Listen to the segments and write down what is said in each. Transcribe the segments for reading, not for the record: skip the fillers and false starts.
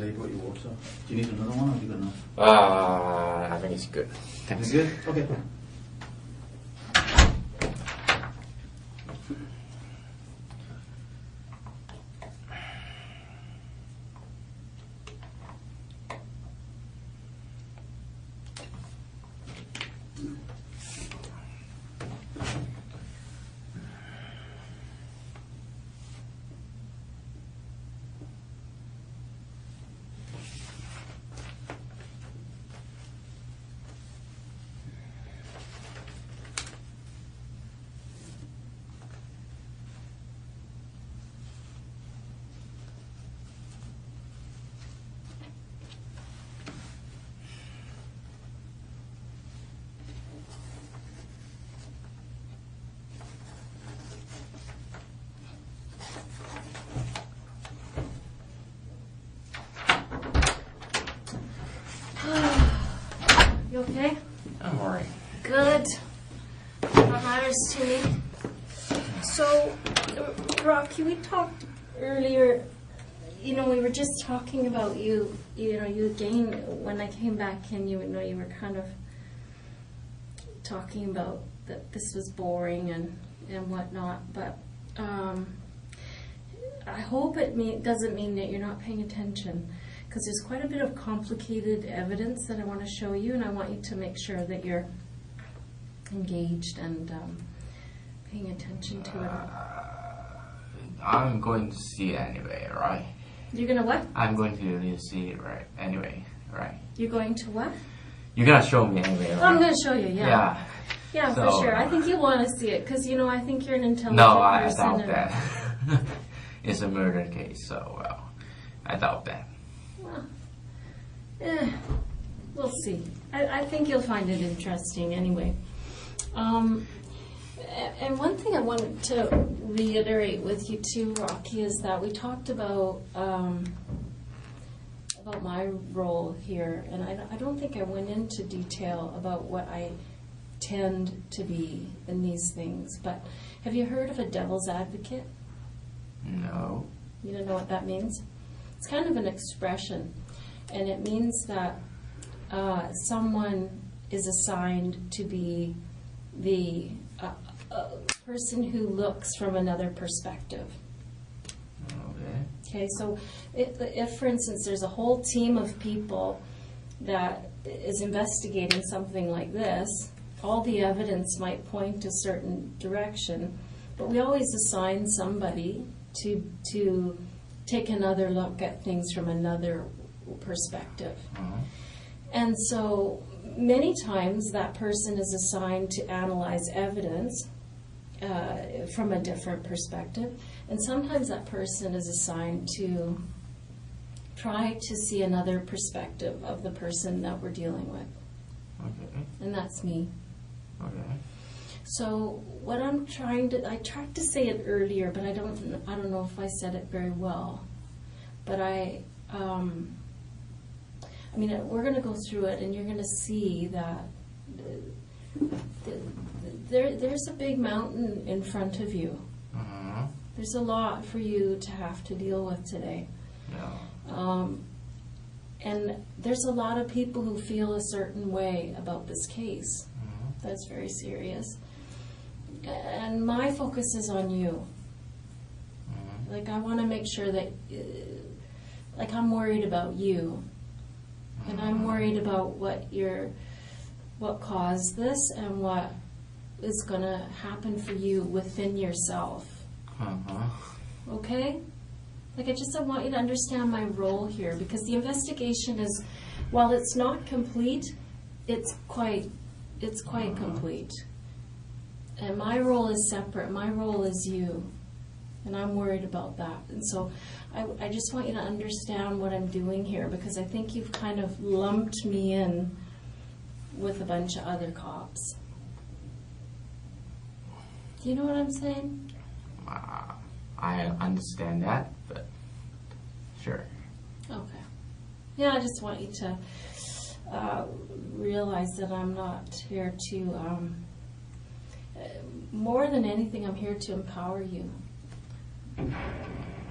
actually brought you water. Do you need another one or have you got enough? I think it's good. Thanks. Is it good? Okay. You okay? I'm alright. Good. That matters to me. So, Rocky, we talked earlier, we were just talking about you again when I came back and you were kind of talking about that this was boring and whatnot, but I hope it doesn't mean that you're not paying attention, because there's quite a bit of complicated evidence that I want to show you, and I want you to make sure that you're engaged and paying attention to it. I'm going to see it anyway, right? You're going to what? I'm going to see it right anyway, right? You're going to what? You're going to show me anyway, right? I'm going to show you, yeah. Yeah. Yeah, So, for sure. I think you want to see it, because, I think you're an intelligent No, I person. doubt that. It's a murder case, so, well, I doubt that. Well, we'll see. I think you'll find it interesting anyway. And one thing I wanted to reiterate with you too, Rocky, is that we talked about my role here, and I don't think I went into detail about what I tend to be in these things. But have you heard of a devil's advocate? No. You don't know what that means? It's kind of an expression, and it means that someone is assigned to be the person who looks from another perspective. Okay. Okay, so if, for instance, there's a whole team of people that is investigating something like this, all the evidence might point a certain direction, but we always assign somebody to take another look at things from another perspective. Uh-huh. And so many times that person is assigned to analyze evidence from a different perspective, and sometimes that person is assigned to try to see another perspective of the person that we're dealing with. Okay. And that's me. Okay. So what I tried to say it earlier, but I don't know if I said it very well. But we're going to go through it, and you're going to see that there's a big mountain in front of you. Uh-huh. There's a lot for you to have to deal with today. Yeah. And there's a lot of people who feel a certain way about this case. Uh-huh. That's very serious. And my focus is on you. Uh-huh. Like, I want to make sure that, I'm worried about you. And I'm worried about what caused this and what is going to happen for you within yourself. Uh-huh. Okay? I want you to understand my role here, because the investigation is, while it's not complete, it's quite complete. And my role is separate. My role is you. And I'm worried about that. And so I just want you to understand what I'm doing here, because I think you've kind of lumped me in with a bunch of other cops. Do you know what I'm saying? I understand that, but sure. Okay. Yeah, I just want you to realize that I'm not here to, more than anything, I'm here to empower you.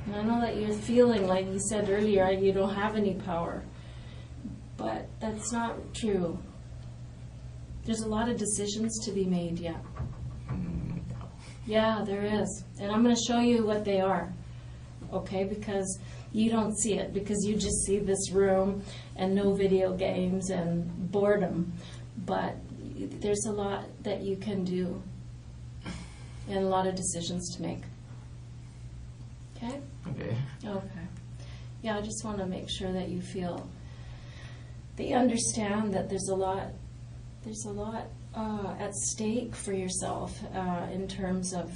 And I know that you're feeling, like you said earlier, you don't have any power. But that's not true. There's a lot of decisions to be made yet. Yeah, there is. And I'm going to show you what they are. Okay? Because you don't see it. Because you just see this room and no video games and boredom. But there's a lot that you can do. And a lot of decisions to make. Okay? Okay. Okay. Yeah, I just want to make sure that you feel, that you understand that there's a lot at stake for yourself in terms of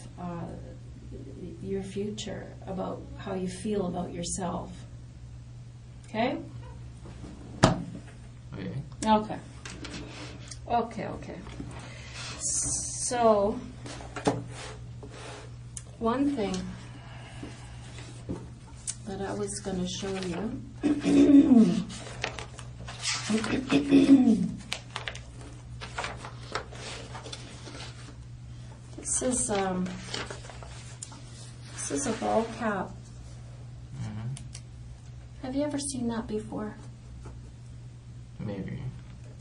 your future, about how you feel about yourself. Okay? Okay. Okay. Okay. So, one thing that I was going to show you. This is a ball cap. Mm-hmm. Have you ever seen that before? Maybe.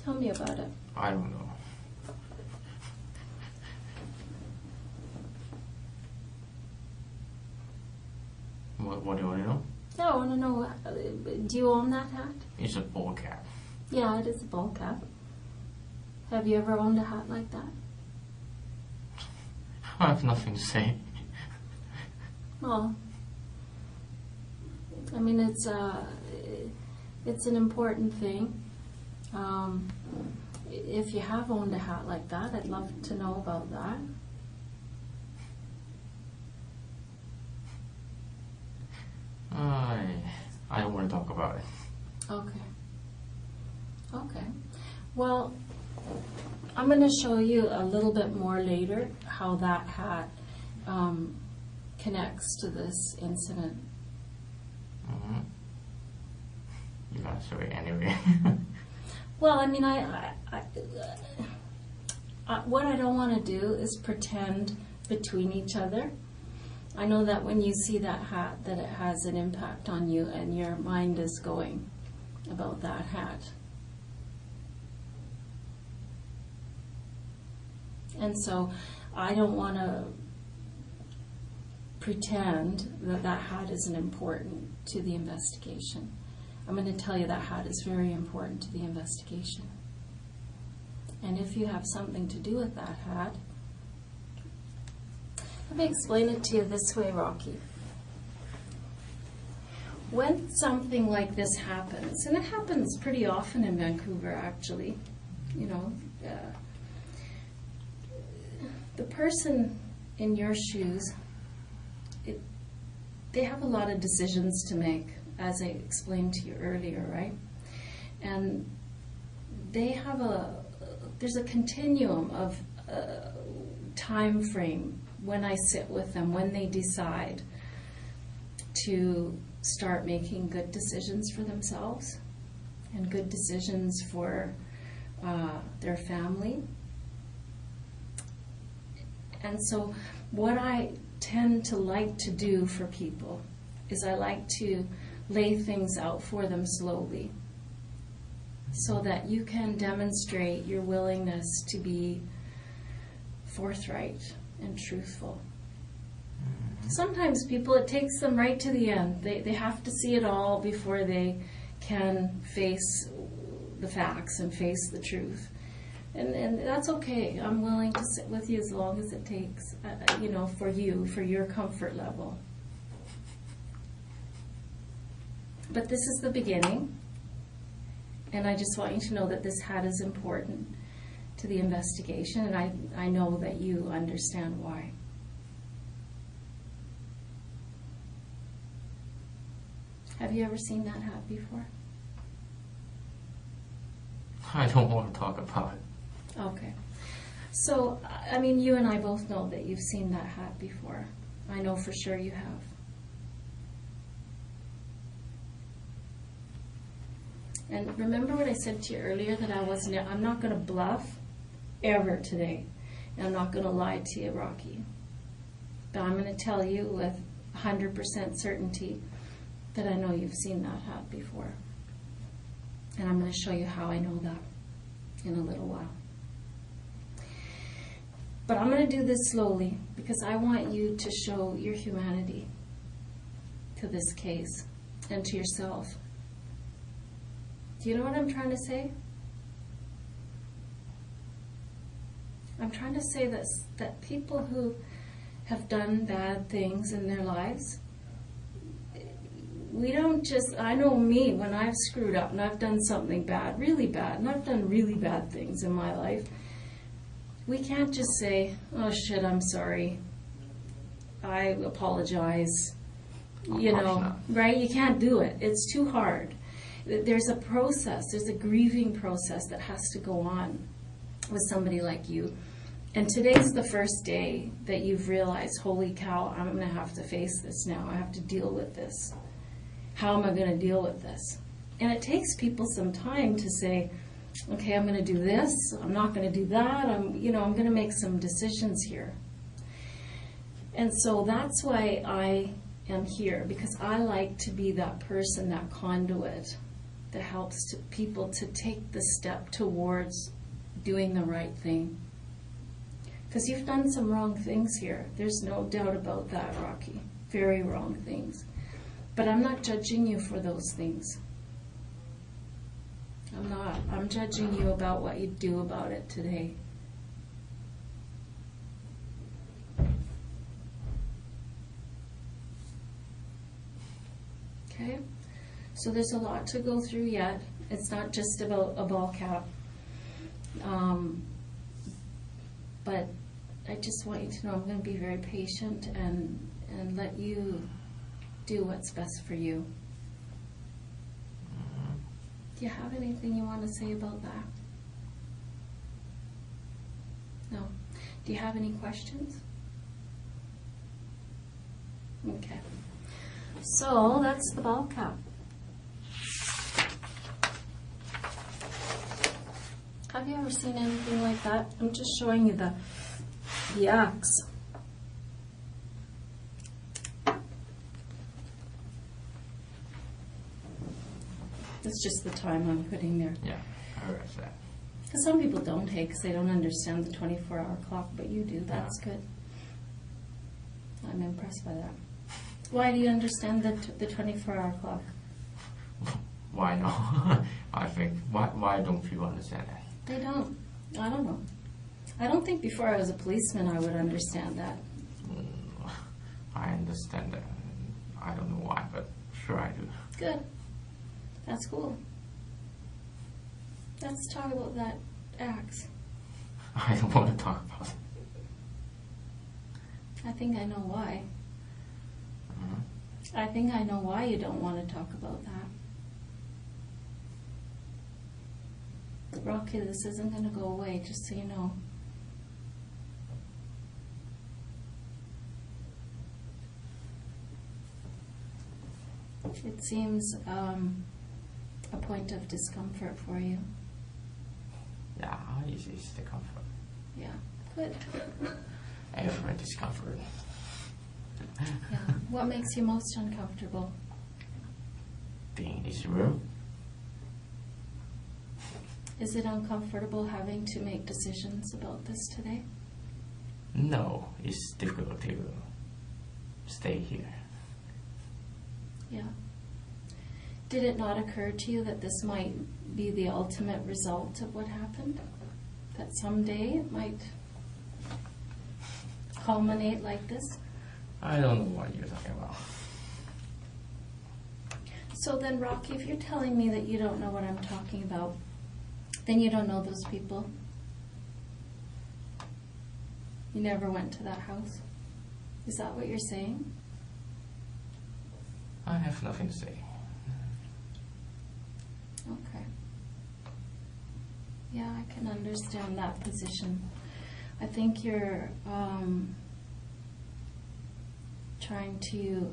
Tell me about it. I don't know. What do you want to know? Yeah, I want to know, do you own that hat? It's a ball cap. Yeah, it is a ball cap. Have you ever owned a hat like that? I have nothing to say. Well, I mean, it's an important thing. If you have owned a hat like that, I'd love to know about that. I don't want to talk about it. Okay. Well, I'm going to show you a little bit more later how that hat connects to this incident. Mm-hmm. You're not sure anyway. Well, I mean, what I don't want to do is pretend between each other. I know that when you see that hat, that it has an impact on you and your mind is going about that hat. And so I don't want to pretend that that hat isn't important to the investigation. I'm going to tell you that hat is very important to the investigation. And if you have something to do with that hat, let me explain it to you this way, Rocky. When something like this happens, and it happens pretty often in Vancouver actually, you know, the person in your shoes, they have a lot of decisions to make, as I explained to you earlier, right? And they have there's a continuum of time frame when I sit with them, when they decide to start making good decisions for themselves and good decisions for their family. And so what I tend to like to do for people is I like to lay things out for them slowly so that you can demonstrate your willingness to be forthright and truthful. Sometimes people, it takes them right to the end. They have to see it all before they can face the facts and face the truth. And that's okay. I'm willing to sit with you as long as it takes, for you, for your comfort level. But this is the beginning. And I just want you to know that this hat is important to the investigation, and I know that you understand why. Have you ever seen that hat before? I don't want to talk about it. Okay. So, I mean, you and I both know that you've seen that hat before. I know for sure you have. And remember what I said to you earlier, that I'm not going to bluff ever today. And I'm not going to lie to you, Rocky. But I'm going to tell you with 100% certainty that I know you've seen that hat before. And I'm going to show you how I know that in a little while. But I'm going to do this slowly because I want you to show your humanity to this case and to yourself. Do you know what I'm trying to say? I'm trying to say this, that people who have done bad things in their lives, we don't just, I know me, when I've screwed up and I've done something bad, really bad, and I've done really bad things in my life, we can't just say, oh shit, I'm sorry, I apologize, you know, right? You can't do it. It's too hard. There's a process, there's a grieving process that has to go on with somebody like you. And today's the first day that you've realized, holy cow, I'm going to have to face this now. I have to deal with this. How am I going to deal with this? And it takes people some time to say, okay, I'm going to do this. I'm not going to do that. I'm going to make some decisions here. And so that's why I am here, because I like to be that person, that conduit that helps people to take the step towards doing the right thing. Because you've done some wrong things here. There's no doubt about that, Rocky. Very wrong things. But I'm not judging you for those things. I'm not. I'm judging you about what you do about it today. Okay? So there's a lot to go through yet. It's not just about a ball cap. But I just want you to know I'm going to be very patient and let you do what's best for you. Do you have anything you want to say about that? No. Do you have any questions? Okay. So that's the ball cap. Have you ever seen anything like that? I'm just showing you the axe. It's just the time I'm putting there. Yeah, I heard that. Because some people don't take, because they don't understand the 24-hour clock, but you do. That's good. I'm impressed by that. Why do you understand the 24-hour clock? Why not? I think, why don't people understand that? They don't. I don't know. I don't think before I was a policeman I would understand that. I understand that. I don't know why, but sure I do. Good. That's cool. Let's talk about that axe. I don't want to talk about it. I think I know why. Mm-hmm. I think I know why you don't want to talk about that. Rocky, this isn't going to go away, just so you know. It seems a point of discomfort for you. Yeah, it's the comfort. Yeah, good. Every discomfort. Yeah. What makes you most uncomfortable? Being in this room. Is it uncomfortable having to make decisions about this today? No, it's difficult to stay here. Yeah. Did it not occur to you that this might be the ultimate result of what happened? That someday it might culminate like this? I don't know what you're talking about. So then, Rocky, if you're telling me that you don't know what I'm talking about, then you don't know those people. You never went to that house. Is that what you're saying? I have nothing to say. Okay. Yeah, I can understand that position. I think you're trying to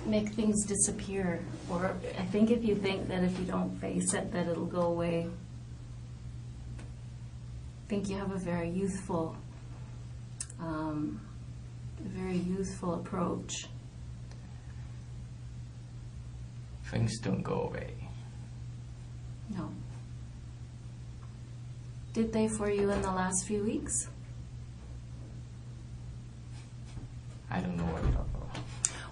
make things disappear. Or I think if you think that if you don't face it, that it'll go away. I think you have a very youthful a very youthful approach. Things don't go away. No. Did they for you in the last few weeks? I don't know what you're talking about.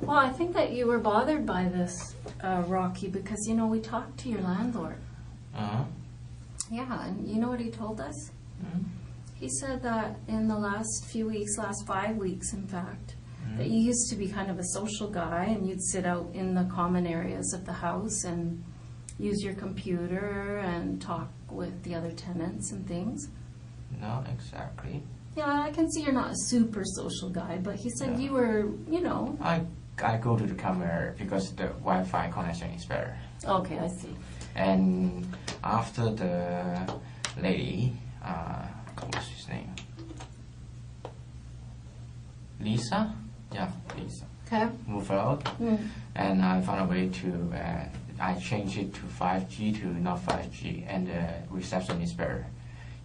Well, I think that you were bothered by this, Rocky, because, you know, we talked to your landlord. Uh-huh. Yeah, and you know what he told us? Mm-hmm. He said that in the last few weeks, last 5 weeks, in fact, Mm-hmm. that you used to be kind of a social guy and you'd sit out in the common areas of the house and use your computer and talk with the other tenants and things. Not exactly. Yeah, I can see you're not a super social guy, but he said Yeah. you were, you know. I go to the common area because the Wi-Fi connection is better. Okay, I see. And after the lady, what's his name? Lisa? Yeah, Lisa. Okay. Move out. And I found a way to, I changed it to 5G to not 5G, and the reception is better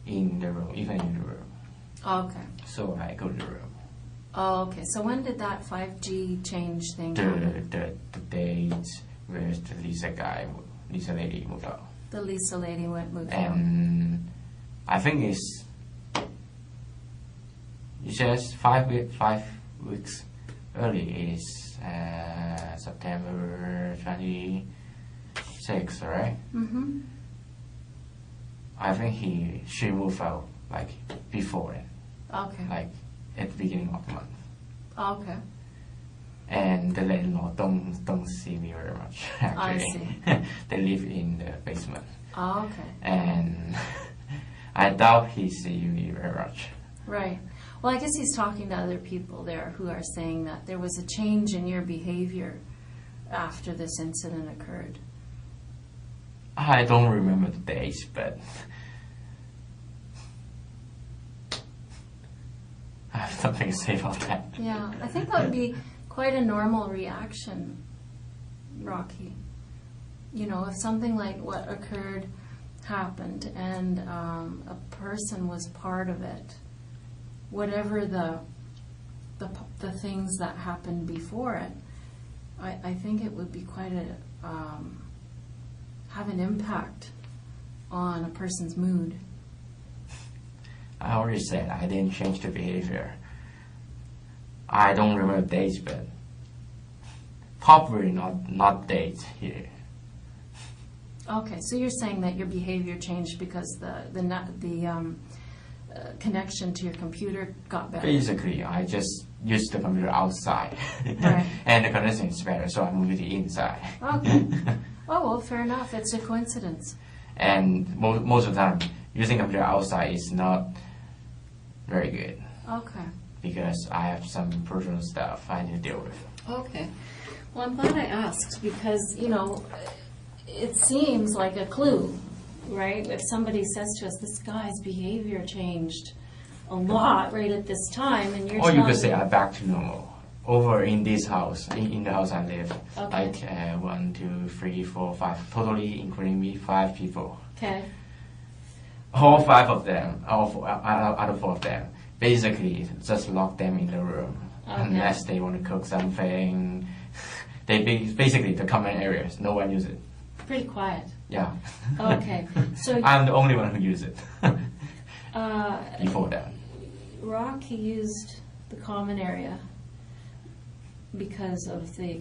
in the room, even in the room. Okay. So I go to the room. Oh, okay. So when did that 5G change thing happen? The date where the Lisa lady moved out. The Lisa lady moved out. And I think it's just 5 weeks early is September 26th, right? Mm-hmm. I think she moved out like before it, Okay. like at the beginning of the month. Okay. And the landlord don't see me very much. Actually, I see. They live in the basement, Oh, okay. and I doubt he see me very much. Right. Well, I guess he's talking to other people there who are saying that there was a change in your behavior after this incident occurred. I don't remember the dates, but I have something to say about that. Yeah, I think that would be quite a normal reaction, Rocky. You know, if something like what occurred happened and a person was part of it, whatever the things that happened before it, I think it would be quite a have an impact on a person's mood. I already said I didn't change the behavior. I don't remember dates, but probably not dates here. Okay, so you're saying that your behavior changed because the connection to your computer got better. Basically, I just use the computer outside, Right. and the connection is better, so I moved it inside. Okay. Oh, well, fair enough. It's a coincidence. And most of the time, using computer outside is not very good Okay. because I have some personal stuff I need to deal with. Okay. Well, I'm glad I asked because, you know, it seems like a clue, right? If somebody says to us, this guy's behavior changed a lot right at this time, and you're Or you telling could say me- I'm back to normal. Over in this house, in the house I live, Okay. like 1, 2, 3, 4, 5, totally including me, 5 people. Okay. All 5 of them, out of 4 of them, basically just lock them in the room Okay. unless they want to cook something. Basically the common areas, no one uses it. Pretty quiet. Yeah. Okay. So I'm the only one who uses it uh, before that. Rocky used the common area because of the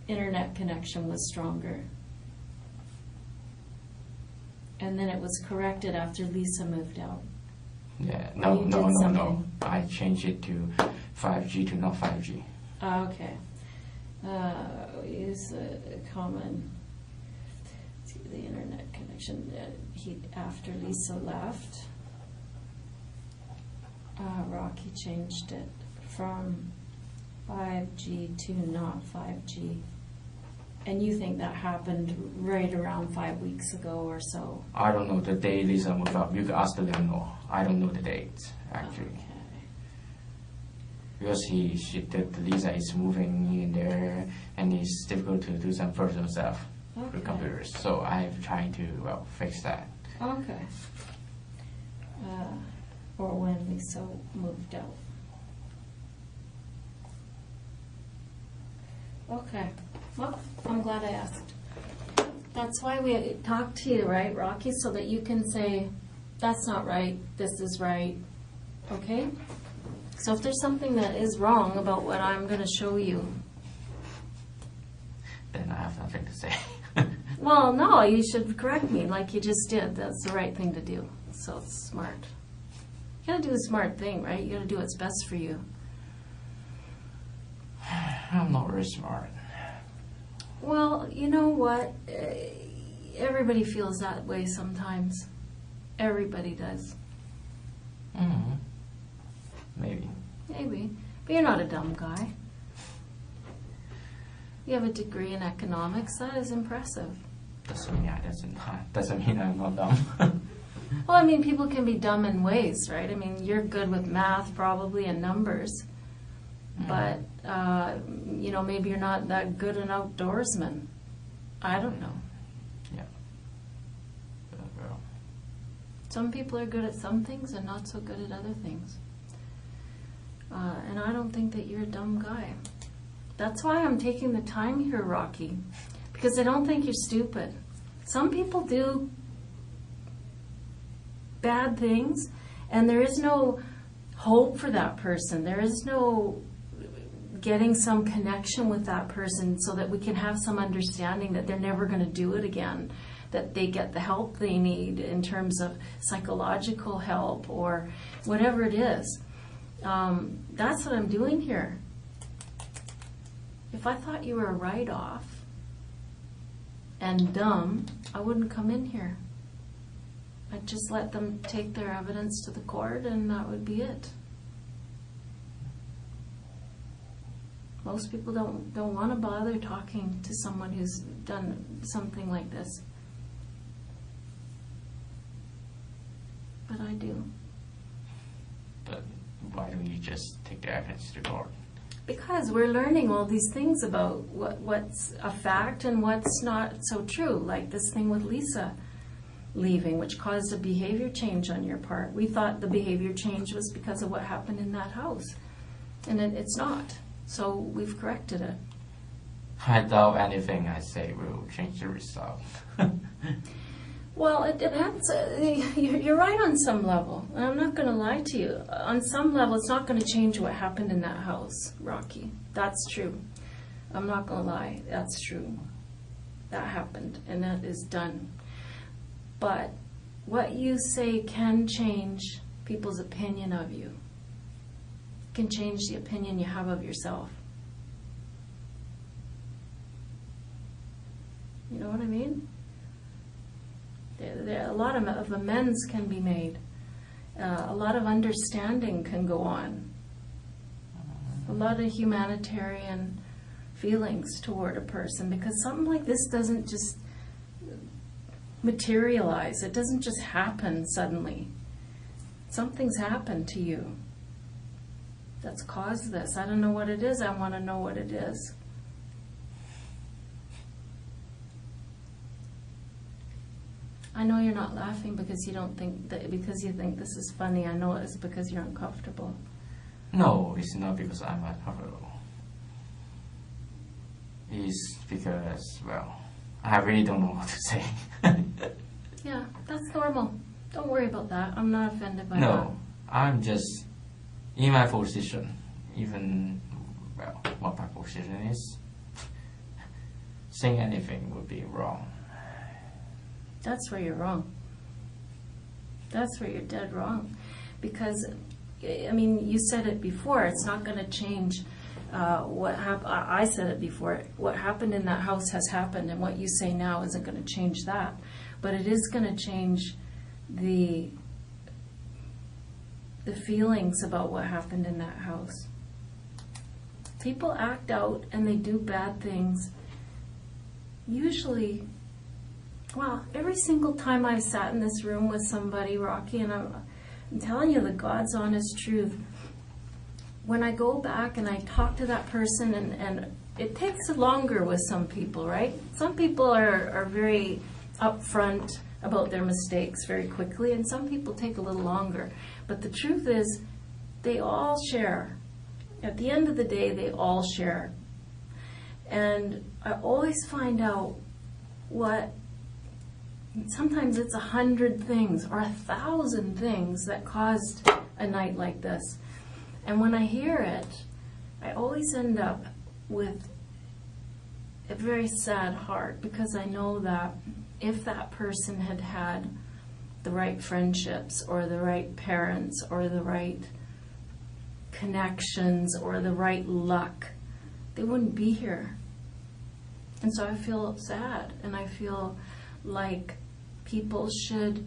internet connection was stronger. And then it was corrected after Lisa moved out. Yeah, Or no, you no, did no, no. something. I changed it to 5G to not 5G. Okay. Use a common, the internet connection. After Lisa left, Rocky changed it from 5G to not 5G. And you think that happened right around 5 weeks ago or so? I don't know the day Lisa moved up. You can ask the landlord. I don't know the dates, actually. Okay. Because Lisa is moving in there, and it's difficult to do some personal stuff with Okay. computers. So I'm trying to, fix that. Okay. Or when Lisa moved out. Okay. Well, I'm glad I asked. That's why we talk to you, right, Rocky? So that you can say, that's not right, this is right. Okay? So if there's something that is wrong about what I'm going to show you, then I have nothing to say. well, no, you should correct me like you just did. That's the right thing to do. So it's smart. You gotta do the smart thing, right? You gotta do what's best for you. I'm not very smart. Well, you know what? Everybody feels that way sometimes. Everybody does. Mm-hmm. Maybe. Maybe. But you're not a dumb guy. You have a degree in economics. That is impressive. Doesn't mean I'm not dumb. Well, I mean, people can be dumb in ways, right? I mean, you're good with math probably and numbers. But, you know, maybe you're not that good an outdoorsman. I don't know. Yeah. Well. Some people are good at some things and not so good at other things. And I don't think that you're a dumb guy. That's why I'm taking the time here, Rocky, because I don't think you're stupid. Some people do bad things, and there is no hope for that person. There is no getting some connection with that person so that we can have some understanding that they're never going to do it again, that they get the help they need in terms of psychological help or whatever it is. That's what I'm doing here. If I thought you were a write-off and dumb, I wouldn't come in here. I'd just let them take their evidence to the court and that would be it. Most people don't want to bother talking to someone who's done something like this. But I do. But why don't you just take the evidence to court? Because we're learning all these things about what's a fact and what's not so true, like this thing with Lisa leaving, which caused a behavior change on your part. We thought the behavior change was because of what happened in that house, and it's not. So we've corrected it. I doubt anything I say will change the result. Well, it depends. You're right on some level. I'm not going to lie to you. On some level, it's not going to change what happened in that house, Rocky. That's true. I'm not going to lie. That's true. That happened, and that is done. But what you say can change people's opinion of you. It can change the opinion you have of yourself. You know what I mean? A lot of amends can be made. A lot of understanding can go on. A lot of humanitarian feelings toward a person, because something like this doesn't just materialize. It doesn't just happen suddenly. Something's happened to you that's caused this. I don't know what it is. I want to know what it is. I know you're not laughing because you don't think that, because you think this is funny. I know it's because you're uncomfortable. No, it's not because I'm uncomfortable. It's because, well, I really don't know what to say. Yeah, that's normal. Don't worry about that. I'm not offended by that. No, I'm just in my position. Even, well, what my position is, saying anything would be wrong. That's where you're wrong. That's where you're dead wrong. Because, I mean, you said it before, it's not going to change what happened. I said it before. What happened in that house has happened, and what you say now isn't going to change that. But it is going to change the feelings about what happened in that house. People act out and they do bad things. Usually, well, every single time I've sat in this room with somebody, Rocky, and I'm telling you the God's honest truth, when I go back and I talk to that person, and it takes longer with some people, right? Some people are very upfront about their mistakes very quickly, and some people take a little longer. But the truth is, they all share. At the end of the day, they all share. And I always find out what, sometimes it's 100 things or 1,000 things that caused a night like this. And when I hear it, I always end up with a very sad heart, because I know that if that person had had the right friendships or the right parents or the right connections or the right luck, they wouldn't be here. And so I feel sad, and I feel like people should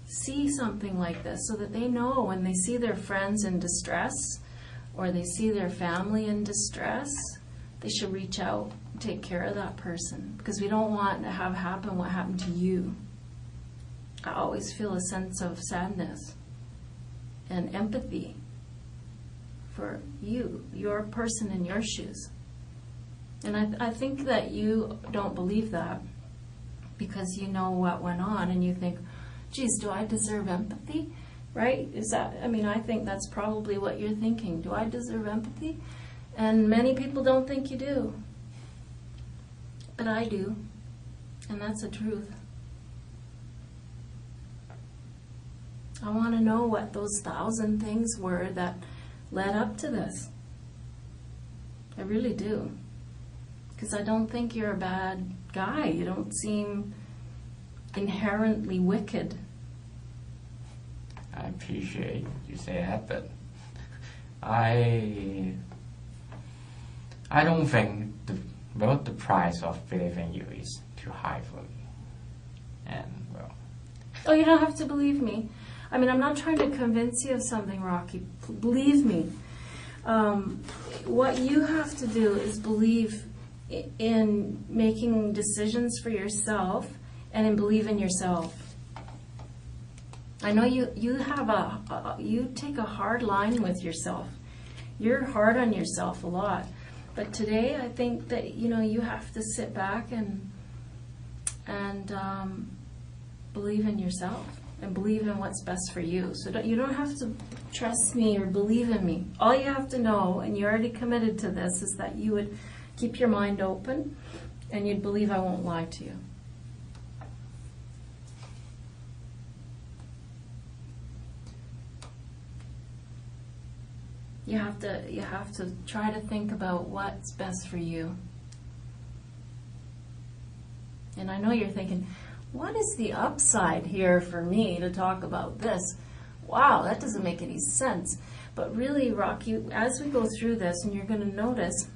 see something like this so that they know when they see their friends in distress or they see their family in distress, they should reach out and take care of that person, because we don't want to have happen what happened to you. I always feel a sense of sadness and empathy for you, your person in your shoes. And I think that you don't believe that because you know what went on, and you think, geez, do I deserve empathy? Right? Is that, I mean, I think that's probably what you're thinking. Do I deserve empathy? And many people don't think you do. But I do. And that's the truth. I want to know what those 1,000 things were that led up to this. I really do. Because I don't think you're a bad guy. You don't seem inherently wicked. I appreciate you say that, but I don't think the price of believing you is too high for me. And well, Oh, you don't have to believe me. I mean, I'm not trying to convince you of something, Rocky. Believe me. What you have to do is believe in making decisions for yourself and in believing yourself. I know you you take a hard line with yourself. You're hard on yourself a lot. But today I think that, you know, you have to sit back and believe in yourself and believe in what's best for you. So you don't have to trust me or believe in me. All you have to know, and you're already committed to this, is that you would keep your mind open and you'd believe I won't lie to you. You have to try to think about what's best for you. And I know you're thinking, what is the upside here for me to talk about this? Wow, that doesn't make any sense. But really, Rocky, as we go through this, and you're going to notice,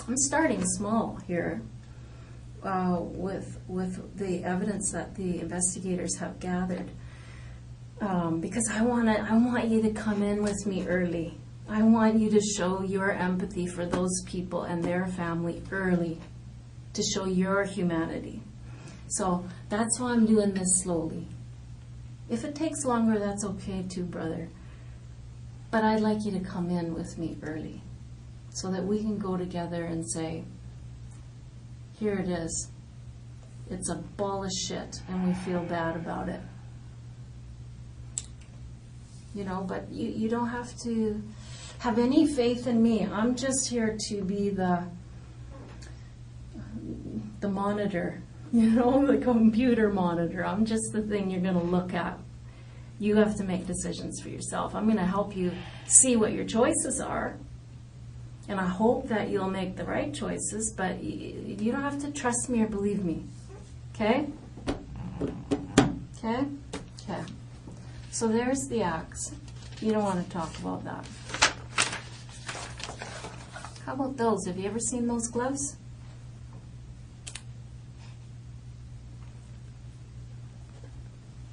I'm starting small here with the evidence that the investigators have gathered, because I want you to come in with me early. I want you to show your empathy for those people and their family early, to show your humanity. So that's why I'm doing this slowly. If it takes longer, that's okay too, brother. But I'd like you to come in with me early so that we can go together and say, here it is. It's a ball of shit and we feel bad about it. You know, but you don't have to have any faith in me. I'm just here to be the monitor. You know, the computer monitor. I'm just the thing you're going to look at. You have to make decisions for yourself. I'm going to help you see what your choices are. And I hope that you'll make the right choices, but you don't have to trust me or believe me. Okay? Okay? Okay. So there's the axe. You don't want to talk about that. How about those? Have you ever seen those gloves?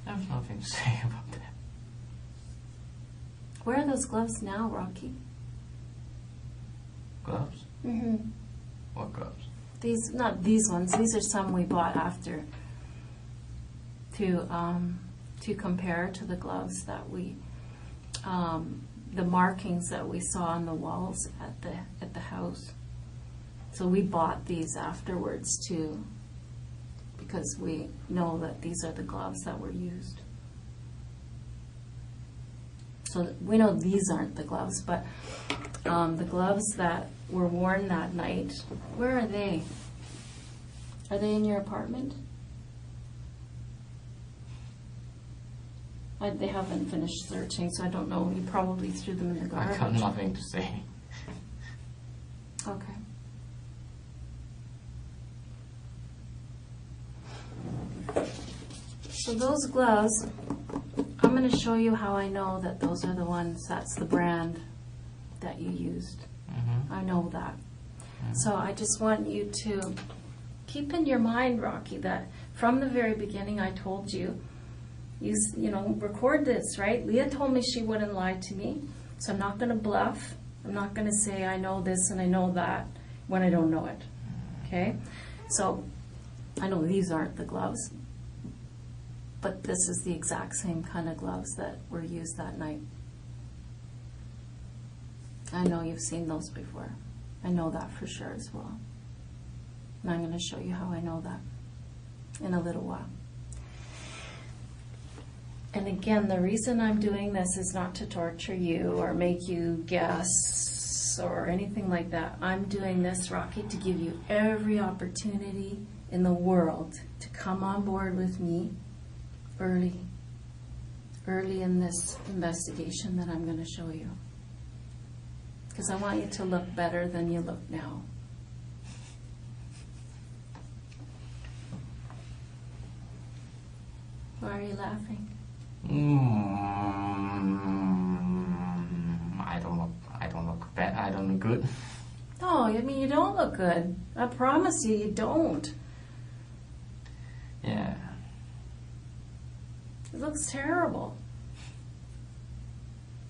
I have nothing to say about that. Where are those gloves now, Rocky? Gloves? Mm-hmm. What gloves? These, not these ones. These are some we bought after to compare to the gloves that we, the markings that we saw on the walls at the house. So we bought these afterwards too, because we know that these are the gloves that were used. So we know these aren't the gloves, but the gloves that were worn that night, where are they? Are they in your apartment? They haven't finished searching, so I don't know. You probably threw them in the I garbage. got nothing to say. Okay. So those gloves, I'm going to show you how I know that those are the ones, that's the brand that you used. Mm-hmm. I know that. So I just want you to keep in your mind, Rocky, that from the very beginning I told you, you know, record this, right? Leah told me she wouldn't lie to me, so I'm not going to bluff. I'm not going to say I know this and I know that when I don't know it. Okay? So I know these aren't the gloves, but this is the exact same kind of gloves that were used that night. I know you've seen those before. I know that for sure as well. And I'm going to show you how I know that in a little while. And again, the reason I'm doing this is not to torture you or make you guess or anything like that. I'm doing this, Rocky, to give you every opportunity in the world to come on board with me early in this investigation that I'm going to show you. Because I want you to look better than you look now. Why are you laughing? I don't look bad. I don't look good. No, I mean, you don't look good. I promise you, you don't. Yeah. It looks terrible.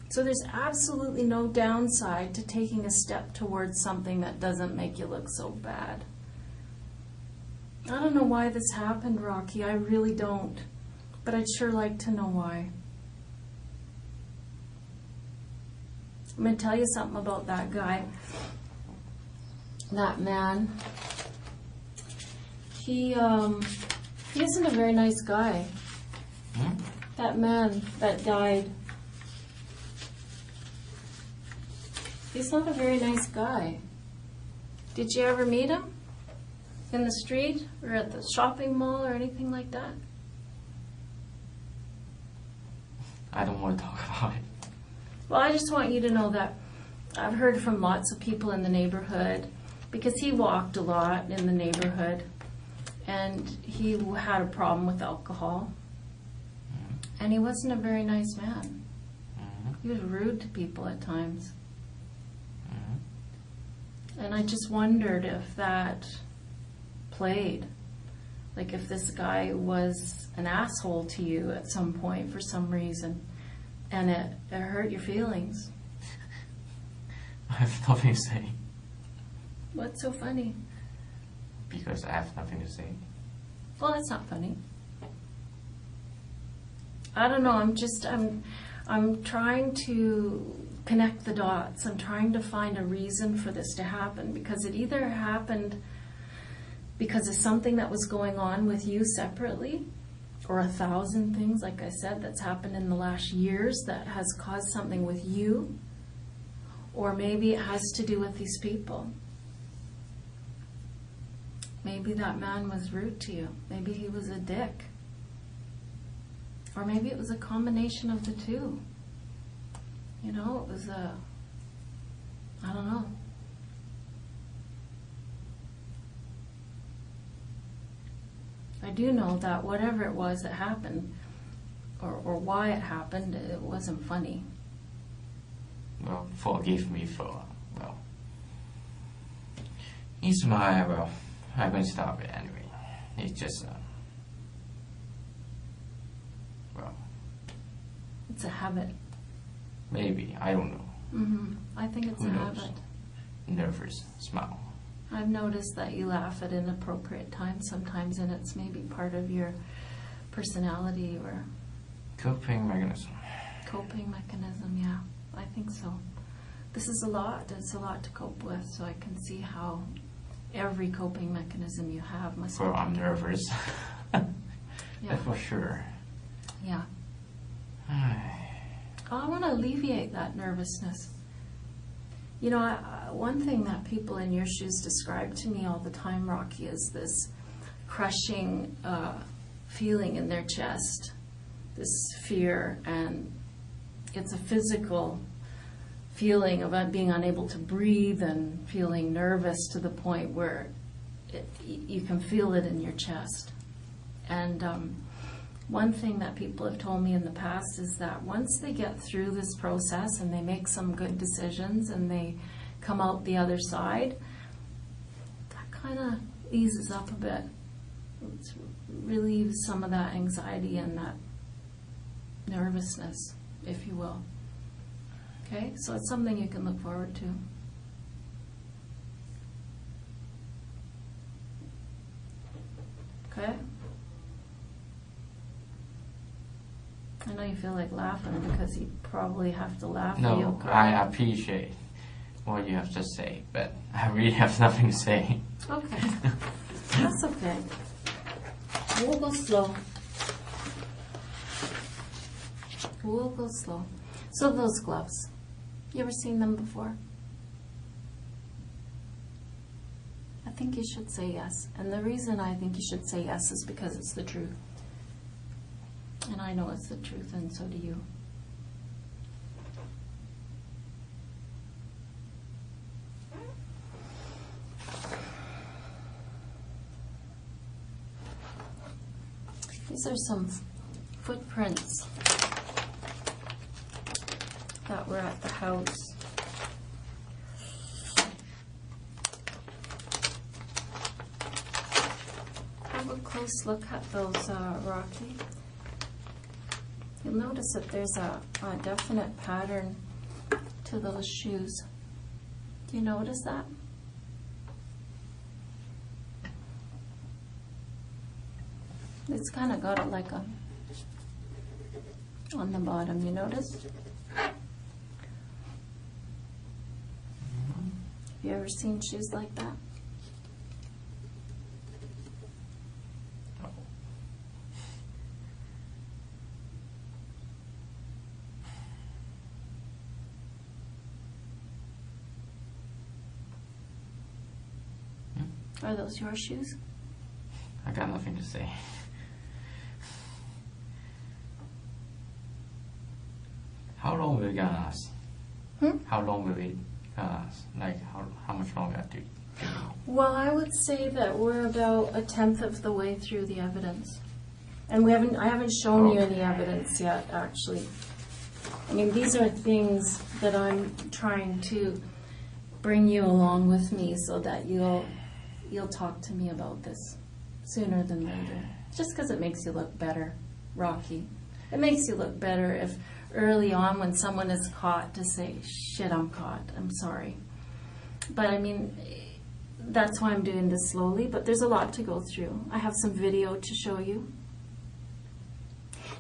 So there's absolutely no downside to taking a step towards something that doesn't make you look so bad. I don't know why this happened, Rocky. I really don't. But I'd sure like to know why. I'm going to tell you something about that guy. That man. He isn't a very nice guy. Hmm? That man that died. He's not a very nice guy. Did you ever meet him? In the street or at the shopping mall or anything like that? I don't want to talk about it. Well, I just want you to know that I've heard from lots of people in the neighborhood, because he walked a lot in the neighborhood, and he had a problem with alcohol, and he wasn't a very nice man. He was rude to people at times. And I just wondered if that played. Like if this guy was an asshole to you at some point for some reason, and it hurt your feelings. I have nothing to say. What's so funny? Because I have nothing to say. Well, that's not funny. I don't know, I'm trying to connect the dots. I'm trying to find a reason for this to happen, because it either happened because of something that was going on with you separately, or 1,000 things, like I said, that's happened in the last years that has caused something with you, or maybe it has to do with these people. Maybe that man was rude to you. Maybe he was a dick. Or maybe it was a combination of the two. You know, it was I don't know. I do know that whatever it was that happened, or why it happened, it wasn't funny. Well, forgive me for, I can stop it anyway. It's just, It's a habit. maybe, I don't know. I think it's Who a knows? habit. Nervous smile. I've noticed that you laugh at inappropriate times sometimes, and it's maybe part of your personality or Coping mechanism. coping mechanism, yeah. I think so. This is a lot. It's a lot to cope with, so I can see how every coping mechanism you have must Well, be. I'm nervous. Yeah. That's for sure. Yeah. I want to alleviate that nervousness. You know, one thing that people in your shoes describe to me all the time, Rocky, is this crushing feeling in their chest, this fear, and it's a physical feeling of being unable to breathe and feeling nervous to the point where you can feel it in your chest. And one thing that people have told me in the past is that once they get through this process and they make some good decisions and they come out the other side, that kind of eases up a bit. It relieves some of that anxiety and that nervousness, if you will. Okay, so it's something you can look forward to. Okay? I know you feel like laughing because you probably have to laugh. No, I appreciate what you have to say, but I really have nothing to say. Okay. That's okay. We'll go slow. We'll go slow. So those gloves, you ever seen them before? I think you should say yes. And the reason I think you should say yes is because it's the truth. And I know it's the truth, and so do you. These are some footprints that were at the house. Have a close look at those, Rocky. You'll notice that there's a definite pattern to those shoes. Do you notice that? It's kind of got it like a on the bottom, you notice? Have you ever seen shoes like that? Are those your shoes? I got nothing to say. How long will it gonna last? How long will it gonna last? Like how much longer do you? Well, I would say that we're about 1/10 of the way through the evidence, and I haven't shown you any evidence yet. Actually, I mean, these are things that I'm trying to bring you along with me so that you'll talk to me about this sooner than later. Just because it makes you look better, Rocky. It makes you look better if early on when someone is caught to say, shit, I'm caught, I'm sorry. But I mean, that's why I'm doing this slowly, but there's a lot to go through. I have some video to show you.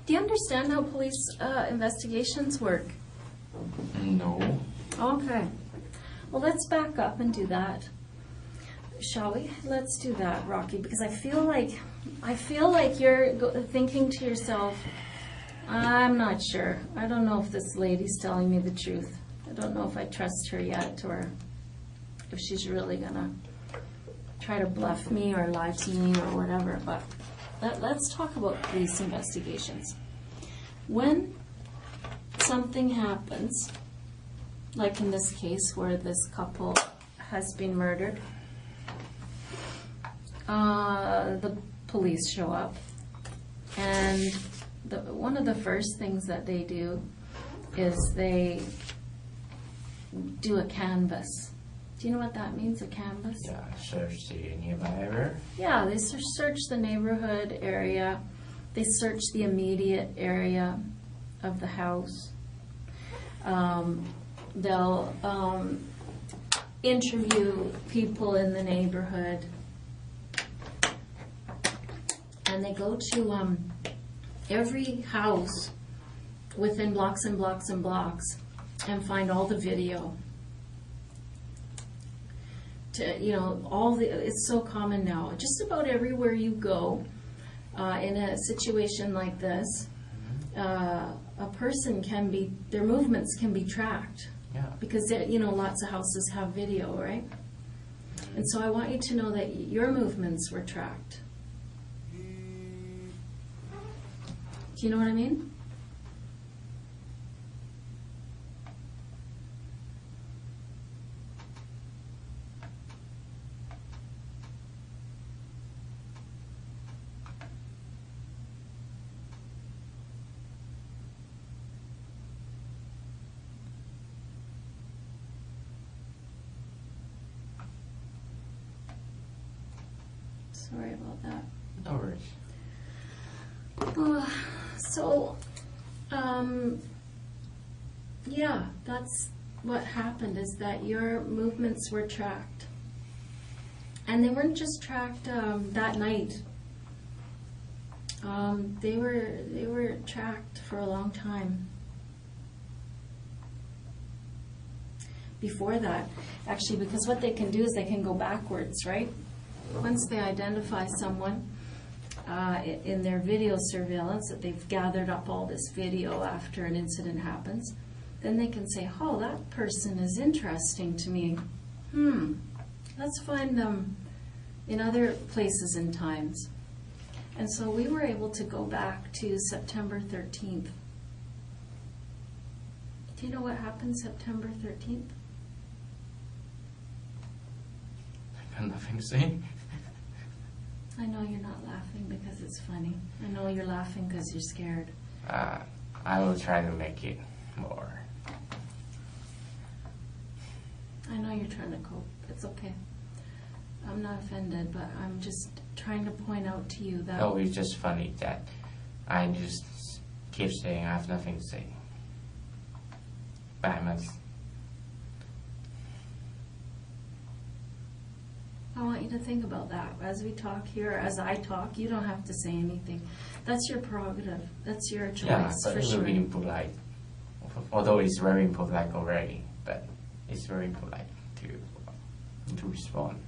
Do you understand how police investigations work? No. Okay. Well, let's back up and do that. Shall we? Let's do that, Rocky, because I feel like you're thinking to yourself, I'm not sure. I don't know if this lady's telling me the truth. I don't know if I trust her yet, or if she's really gonna try to bluff me or lie to me or whatever. But let's talk about police investigations. When something happens, like in this case where this couple has been murdered, the police show up, and one of the first things that they do is they do a canvass. Do you know what that means, a canvass? Yeah, search the nearby area. Yeah, they search the neighborhood area. They search the immediate area of the house. They'll interview people in the neighborhood. And they go to every house within blocks and blocks and blocks and find all the video. It's so common now. Just about everywhere you go in a situation like this, a person can be, their movements can be tracked. Yeah. Because, you know, lots of houses have video, right? And so I want you to know that your movements were tracked. Do you know what I mean? Sorry about that. No worries. So, yeah, that's what happened, is that your movements were tracked. And they weren't just tracked that night. They were tracked for a long time. Before that, actually, because what they can do is they can go backwards, right? Once they identify someone in their video surveillance, that they've gathered up all this video after an incident happens, then they can say, oh, that person is interesting to me. Let's find them in other places and times. And so we were able to go back to September 13th. Do you know what happened September 13th? I got nothing to say. I know you're not laughing because it's funny. I know you're laughing because you're scared. I will try to make it more. I know you're trying to cope. It's okay. I'm not offended, but I'm just trying to point out to you that... No, it's just funny that I just keep saying I have nothing to say. But I must. I want you to think about that. As we talk here, as I talk, you don't have to say anything. That's your prerogative. That's your choice, Yeah, but for it sure. will be impolite. Although it's very impolite already, but it's very impolite to respond.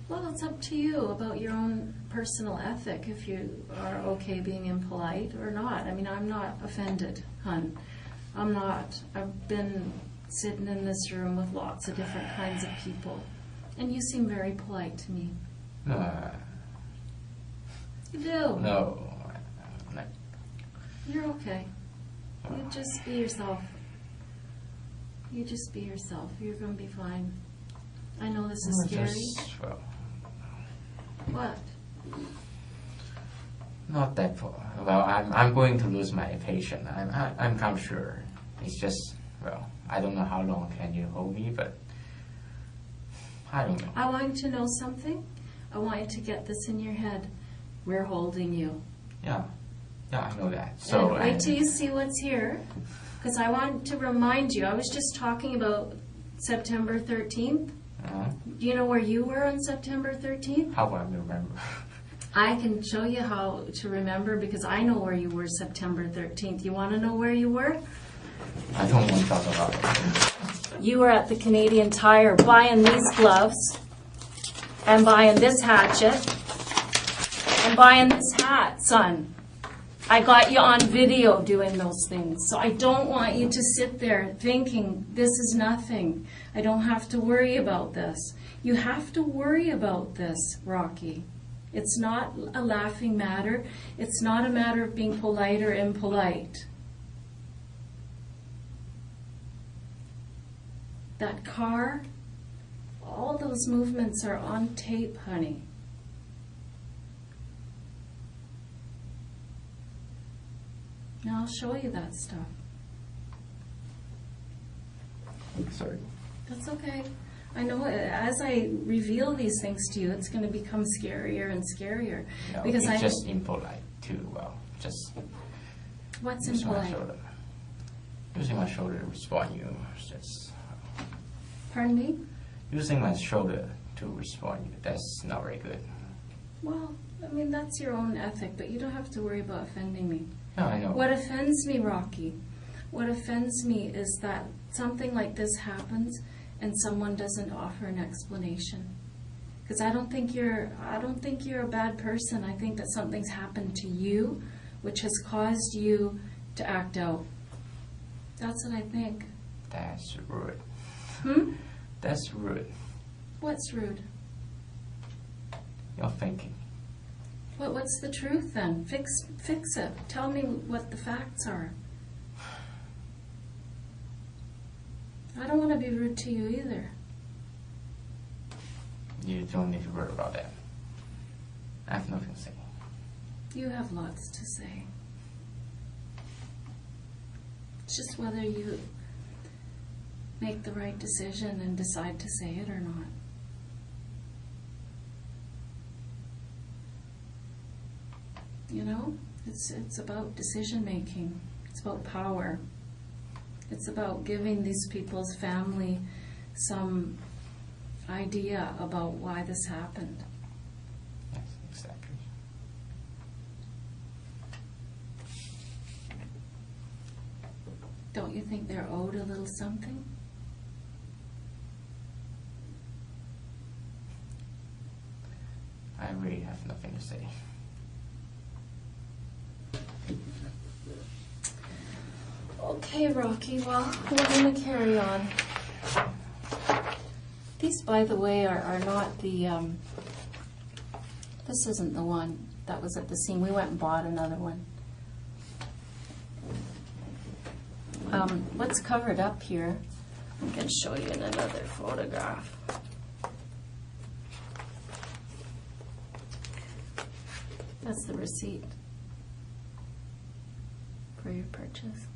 Well, it's up to you about your own personal ethic, if you are okay being impolite or not. I mean, I'm not offended, hun. I'm not. I've been sitting in this room with lots of different kinds of people, and you seem very polite to me. No. You do. No. You're okay. You just be yourself. You just be yourself. You're going to be fine. I know this is scary. What? Not that far. Well, I'm going to lose my patience. I'm kind of sure. It's just, well, I don't know how long can you hold me, but I don't know. I want you to know something. I want you to get this in your head. We're holding you. Yeah, I know that. So and wait till you see what's here, because I want to remind you. I was just talking about September 13th. Do you know where you were on September 13th? How do I remember? I can show you how to remember, because I know where you were September 13th. You want to know where you were? I don't want to talk about it. You were at the Canadian Tire buying these gloves, and buying this hatchet, and buying this hat, son. I got you on video doing those things. So I don't want you to sit there thinking this is nothing. I don't have to worry about this. You have to worry about this, Rocky. It's not a laughing matter. It's not a matter of being polite or impolite. That car, all those movements are on tape, honey. Now I'll show you that stuff. Sorry. That's okay. I know as I reveal these things to you, it's going to become scarier and scarier. No, because it's just impolite too. Well, just what's using my impolite? shoulder. Using my shoulder to respond you. Just Pardon me? using my shoulder to respond you. That's not very good. Well, I mean, that's your own ethic, but you don't have to worry about offending me. No, I know. What offends me, Rocky, what offends me is that something like this happens and someone doesn't offer an explanation. Because I don't think you're a bad person. I think that something's happened to you which has caused you to act out. That's what I think. That's rude. Hmm? That's rude. What's rude? You're thinking. What's the truth then? Fix it. Tell me what the facts are. I don't want to be rude to you either. You don't need to worry about that. I have nothing to say. You have lots to say. It's just whether you make the right decision and decide to say it or not. You know, it's about decision making. It's about power. It's about giving these people's family some idea about why this happened. Yes, exactly. Don't you think they're owed a little something? I really have nothing to say. Okay, Rocky, well, we're going to carry on. These, by the way, are not the, this isn't the one that was at the scene. We went and bought another one. What's covered up here, I can show you in another photograph. That's the receipt for your purchase.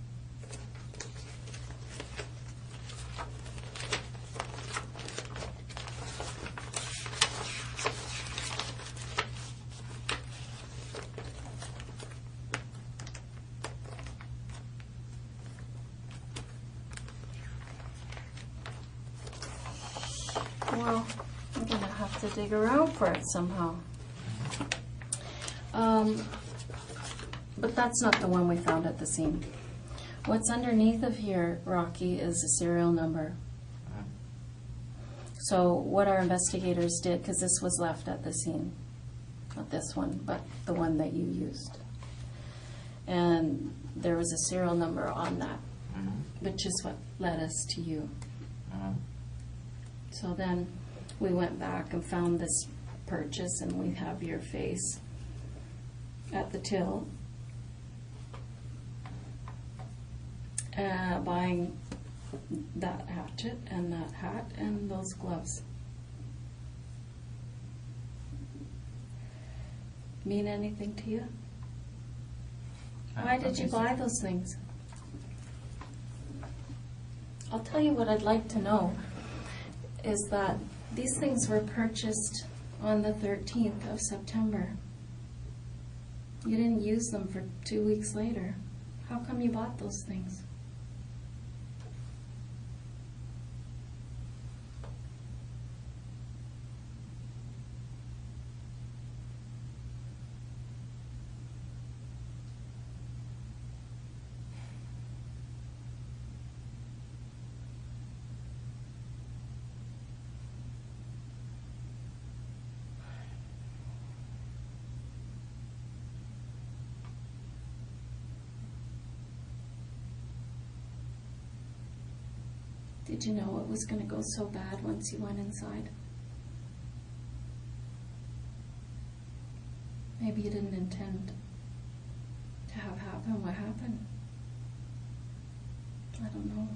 Well, I'm going to have to dig around for it somehow. But that's not the one we found at the scene. What's underneath of here, Rocky, is a serial number. So what our investigators did, because this was left at the scene, not this one, but the one that you used. And there was a serial number on that, which is what led us to you. So then we went back and found this purchase, and we have your face at the till buying that hatchet and that hat and those gloves. Mean anything to you? Why did you buy those things? I'll tell you what I'd like to know is that these things were purchased on the 13th of September. You didn't use them for 2 weeks later. How come you bought those things? Did you know it was going to go so bad once you went inside? Maybe you didn't intend to have happen what happened. I don't know.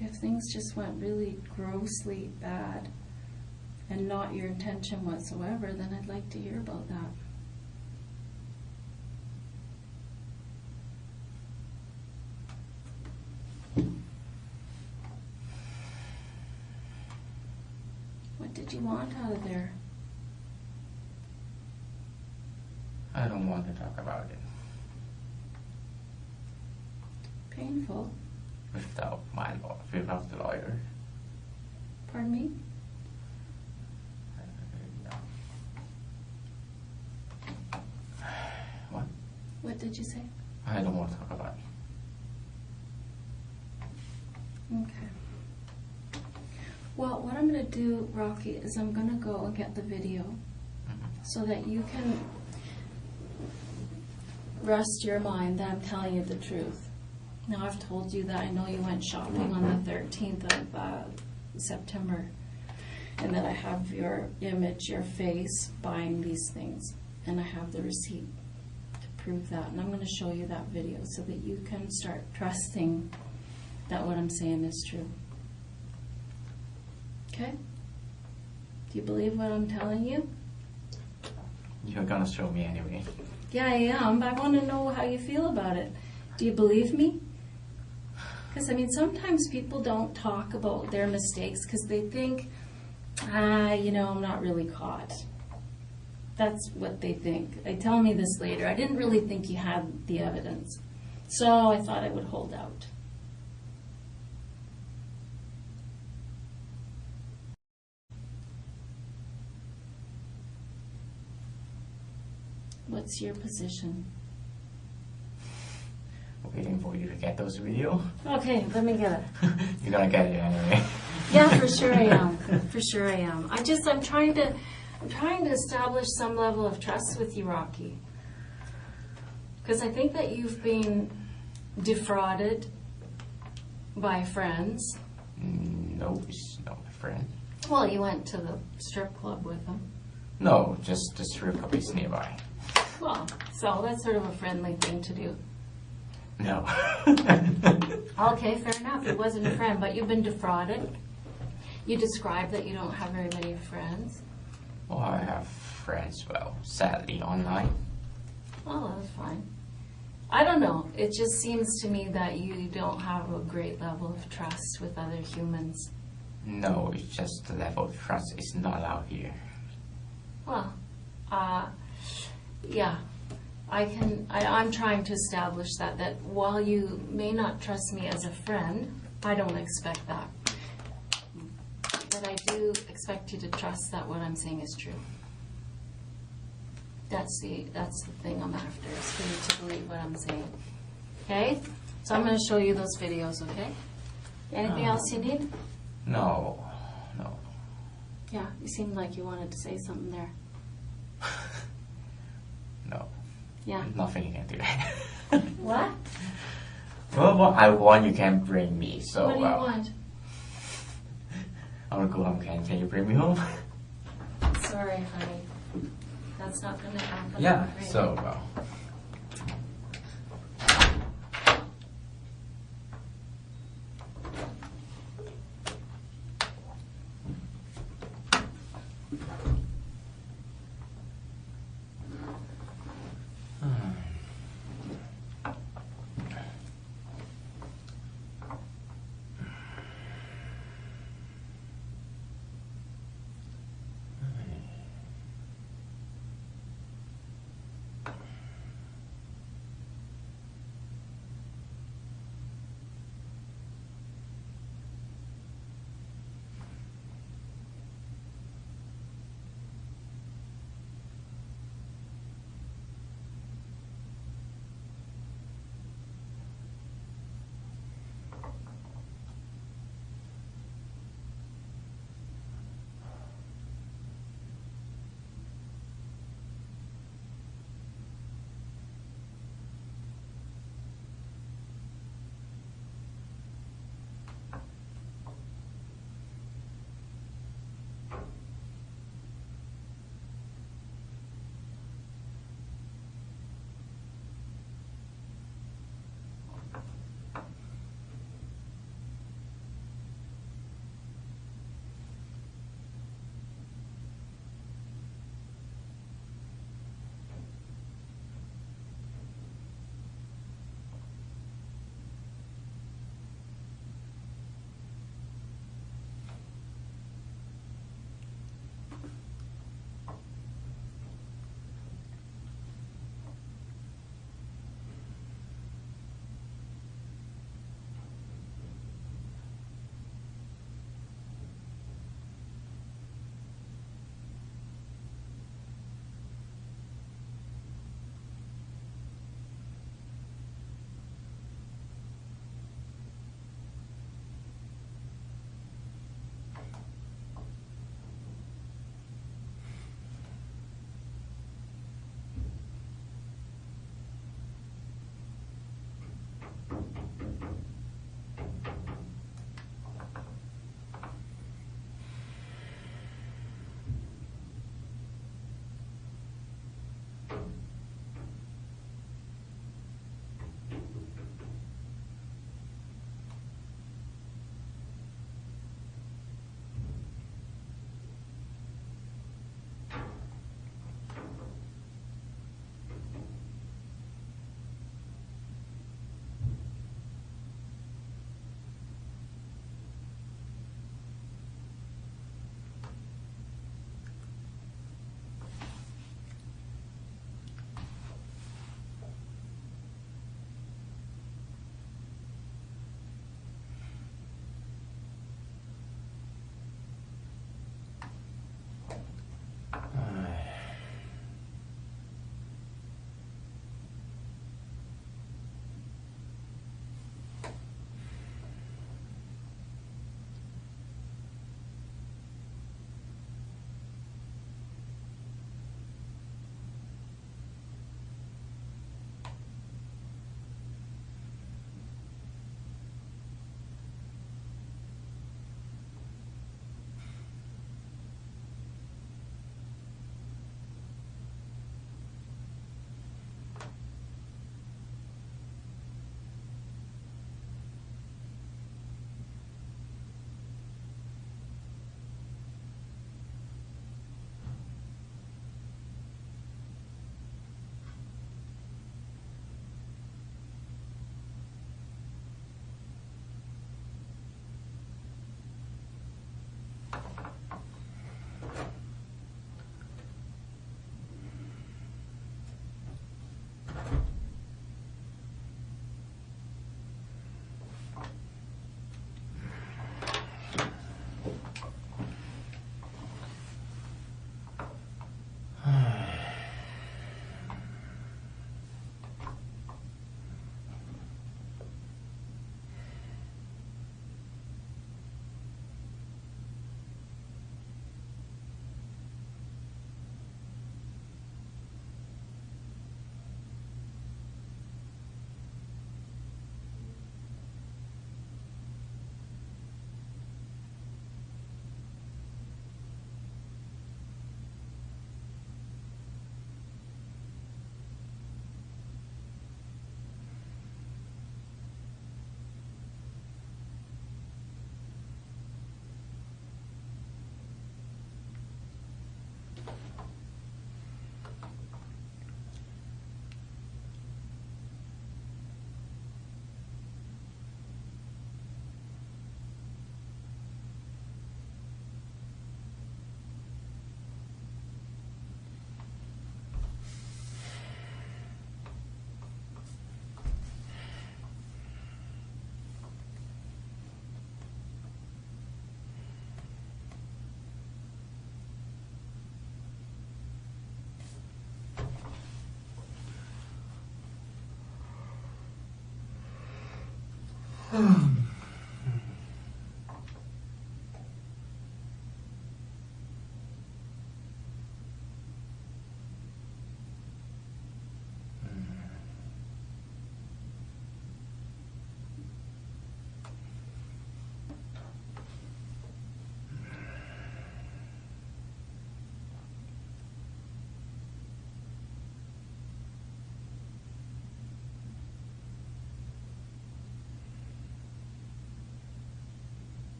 If things just went really grossly bad and not your intention whatsoever, then I'd like to hear about that. What did you want out of there? I don't want to talk about it. Painful. Without the lawyer. Pardon me? What? What did you say? I don't want to talk about it. Okay. Well, what I'm going to do, Rocky, is I'm going to go and get the video so that you can rest your mind that I'm telling you the truth. Now I've told you that I know you went shopping on the 13th of September, and that I have your image, your face, buying these things, and I have the receipt to prove that. And I'm going to show you that video so that you can start trusting that what I'm saying is true. Okay? Do you believe what I'm telling you? You're gonna show me anyway. Yeah, I am, but I want to know how you feel about it. Do you believe me? Because, I mean, sometimes people don't talk about their mistakes because they think, I'm not really caught. That's what they think. They tell me this later. I didn't really think you had the evidence, so I thought I would hold out. What's your position? Waiting for you to get those video. Okay, let me get it. You're gonna get it anyway. Yeah, for sure I am. For sure I am. I'm trying to establish some level of trust with you, Rocky. Because I think that you've been defrauded by friends. No, he's not my friend. Well, you went to the strip club with them. No, just the strip club is nearby. Well, so that's sort of a friendly thing to do. No. Okay, fair enough. It wasn't a friend, but you've been defrauded. You described that you don't have very many friends. Well, I have friends, well, sadly, online. Oh, that's fine. I don't know. It just seems to me that you don't have a great level of trust with other humans. No, it's just the level of trust is not out here. Well, yeah. I'm trying to establish that while you may not trust me as a friend, I don't expect that. But I do expect you to trust that what I'm saying is true. That's the thing I'm after, is for you to believe what I'm saying. Okay? So I'm going to show you those videos, okay? Anything else you need? No. Yeah, you seemed like you wanted to say something there. No. Yeah. Nothing you can do. What? Well, what I want you can bring me, so What do you want? I want to go home. Can you bring me home? Sorry, honey. That's not going to happen. Yeah, Right? so well.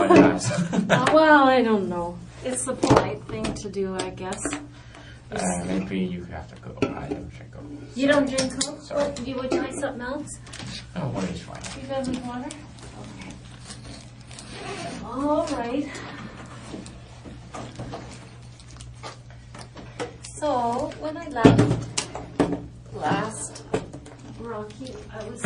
does. Well, I don't know. It's the polite thing to do, I guess. Maybe you have to go. I don't drink Coke. You don't drink Coke? Sorry. What, would you like something else? Oh, water is fine. You guys with water? Okay. All right. So, when I last, Rocky, I was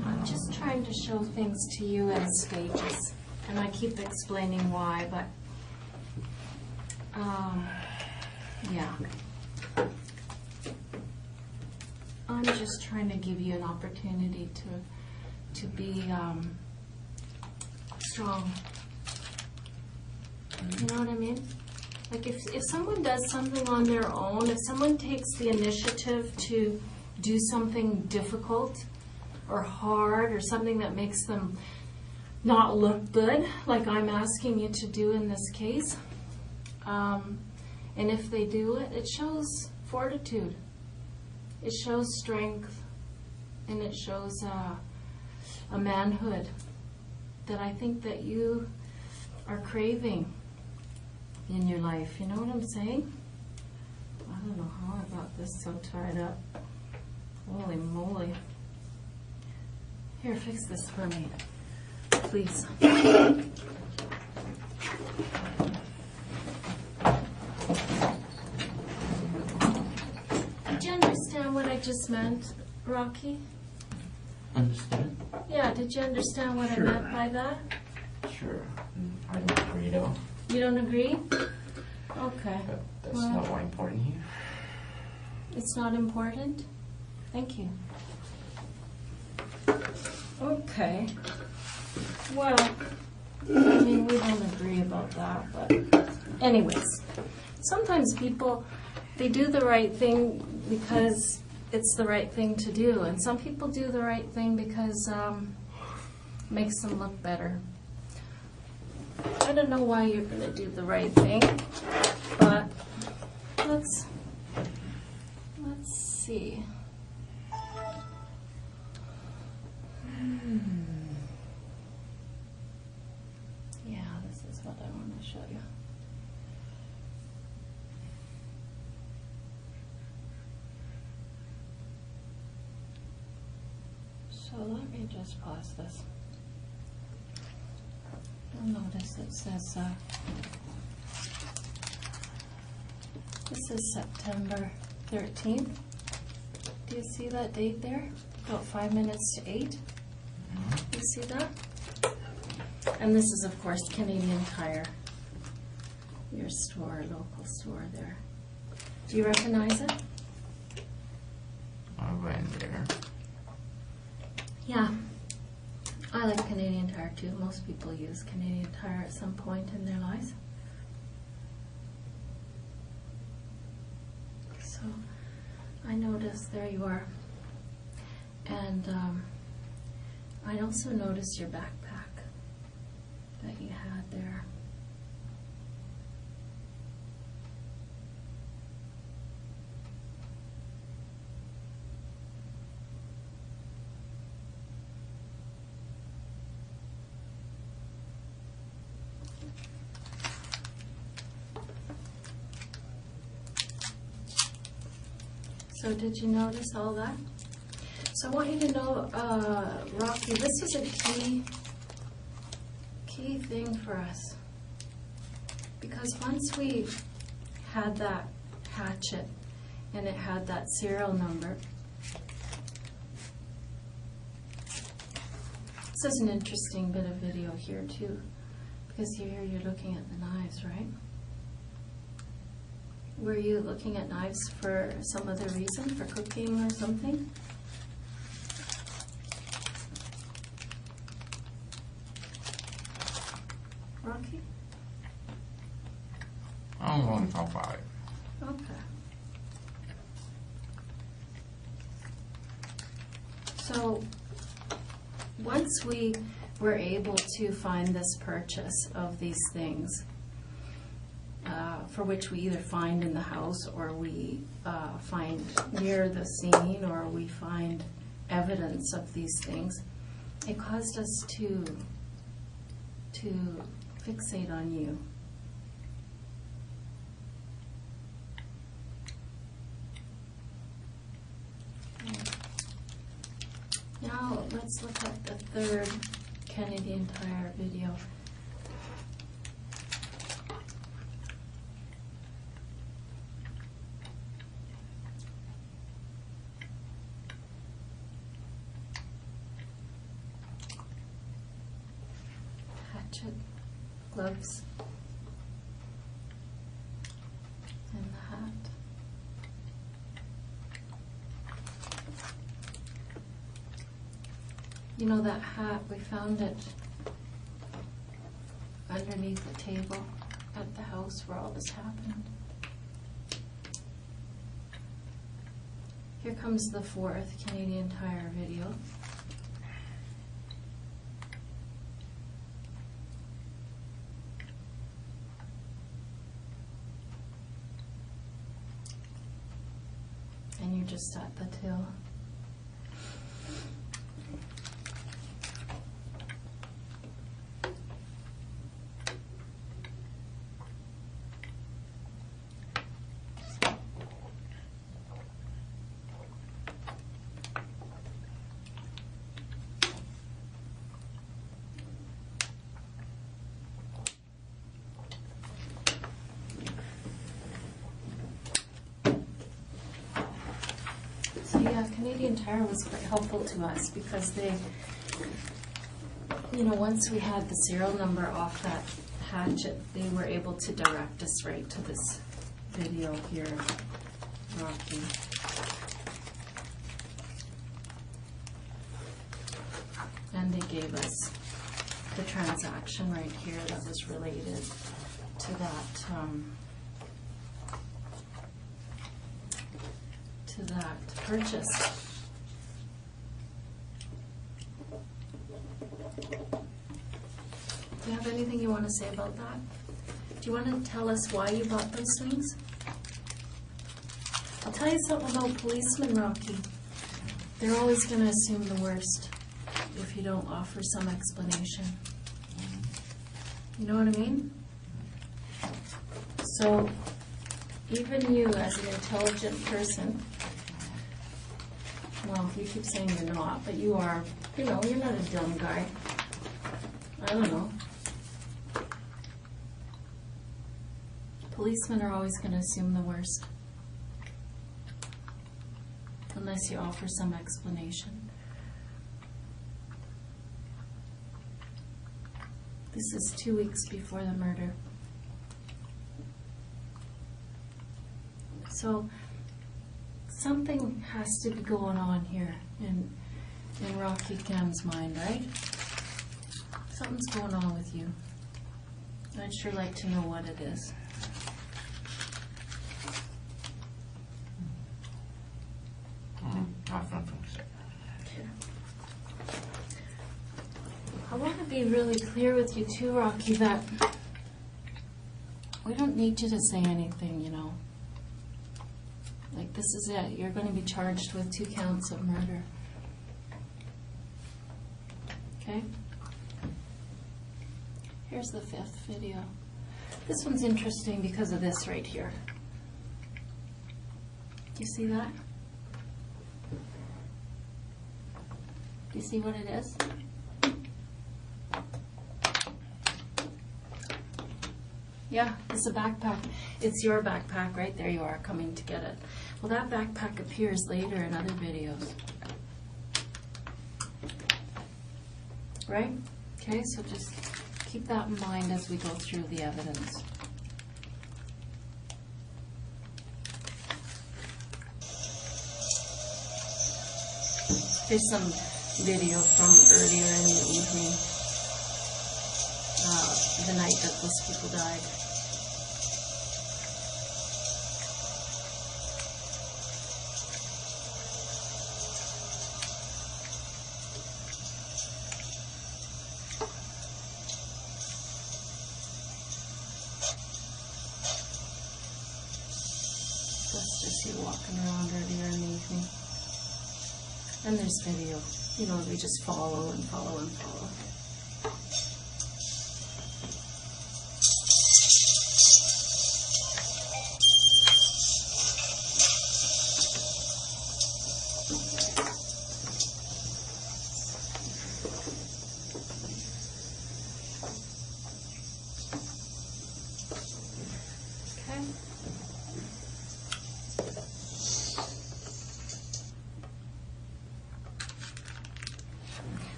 I'm just trying to show things to you in stages, and I keep explaining why, but yeah. I'm just trying to give you an opportunity to be strong. You know what I mean? Like if someone does something on their own, if someone takes the initiative to do something difficult or hard or something that makes them not look good, like I'm asking you to do in this case, and if they do it, it shows fortitude. It shows strength, and it shows a manhood that I think that you are craving in your life. You know what I'm saying? I don't know how I got this so tied up. Holy moly. Here, fix this for me, please. Did you understand what I just meant, Rocky? Understand? Yeah, did you understand what Sure. I meant by that? Sure. I don't agree though. You don't agree? Okay. But that's Well, not why important here. it's not important? Thank you. Okay. Well, I mean, we don't agree about that, but anyways, sometimes people, they do the right thing because it's the right thing to do, and some people do the right thing because it makes them look better. I don't know why you're going to do the right thing, but let's see. Yeah, this is what I want to show you. So let me just pause this. You'll notice it says, this is September 13th. Do you see that date there? About 5 minutes to 8. You see that? And this is, of course, Canadian Tire. Your store, local store there. Do you recognize it? I went there. Yeah. I like Canadian Tire too. Most people use Canadian Tire at some point in their lives. So I noticed there you are. And I also noticed your backpack that you had there. So did you notice all that? So I want you to know, Rocky, this is a key thing for us. Because once we had that hatchet and it had that serial number, this is an interesting bit of video here too. Because here you're looking at the knives, right? Were you looking at knives for some other reason, for cooking or something? Rocky? I'm going to talk about it. Okay. So, once we were able to find this purchase of these things, for which we either find in the house or we find near the scene or we find evidence of these things, it caused us to fixate on you. Now let's look at the third Canadian Tire video. Hatchet, gloves, and the hat. You know that hat, we found it underneath the table at the house where all this happened. Here comes the fourth Canadian Tire video. And you're just at the till. So yeah, Canadian Tire was quite helpful to us because they, you know, once we had the serial number off that hatchet, they were able to direct us right to this video here, Rocky. And they gave us the transaction right here that was related to that purchase. Do you have anything you want to say about that? Do you want to tell us why you bought those things? I'll tell you something about policemen, Rocky. They're always going to assume the worst if you don't offer some explanation. You know what I mean? So, even you as an intelligent person, well, you keep saying you're not, but you are, you know, you're not a dumb guy. I don't know. Policemen are always going to assume the worst. Unless you offer some explanation. This is 2 weeks before the murder. So, something has to be going on here in Rocky Cam's mind, right? Something's going on with you. I'd sure like to know what it is. I want to be really clear with you too, Rocky, that we don't need you to say anything, you know. Like, this is it. You're going to be charged with 2 counts of murder. Okay? Here's the 5th video. This one's interesting because of this right here. Do you see that? Do you see what it is? Yeah, it's a backpack. It's your backpack, right? There you are, coming to get it. Well, that backpack appears later in other videos. Right? Okay, so just keep that in mind as we go through the evidence. Here's some video from earlier in the evening, the night that those people died. walking around earlier in the evening. And there's video. You know, they just follow and follow and follow.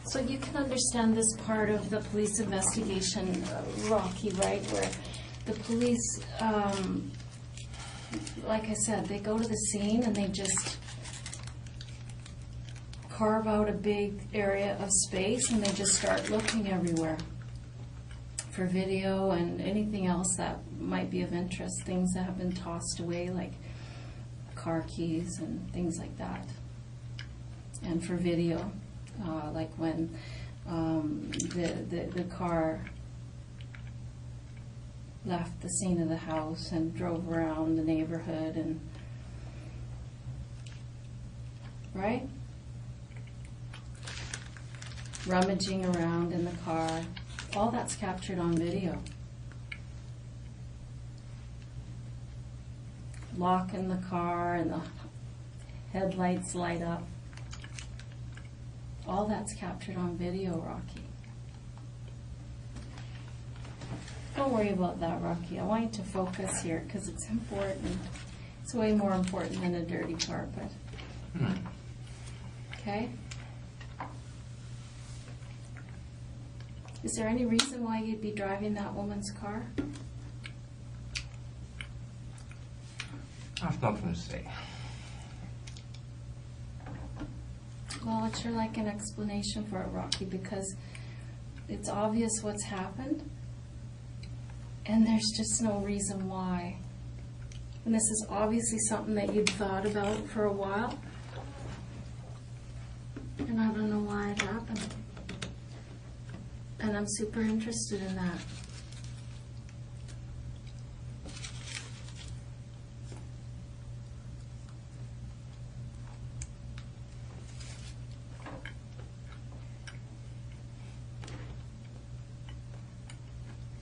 So you can understand this part of the police investigation, Rocky, right? Where the police, like I said, they go to the scene and they just carve out a big area of space and they just start looking everywhere for video and anything else that might be of interest, things that have been tossed away, like car keys and things like that. And for video. Like when the car left the scene of the house and drove around the neighborhood and right? Rummaging around in the car. All that's captured on video. Lock in the car and the headlights light up. All that's captured on video, Rocky. Don't worry about that, Rocky. I want you to focus here because it's important. It's way more important than a dirty carpet. Okay? Is there any reason why you'd be driving that woman's car? I have nothing to say. Well, I'd sure like an explanation for it, Rocky, because it's obvious what's happened, and there's just no reason why. And this is obviously something that you'd thought about for a while, and I don't know why it happened. And I'm super interested in that.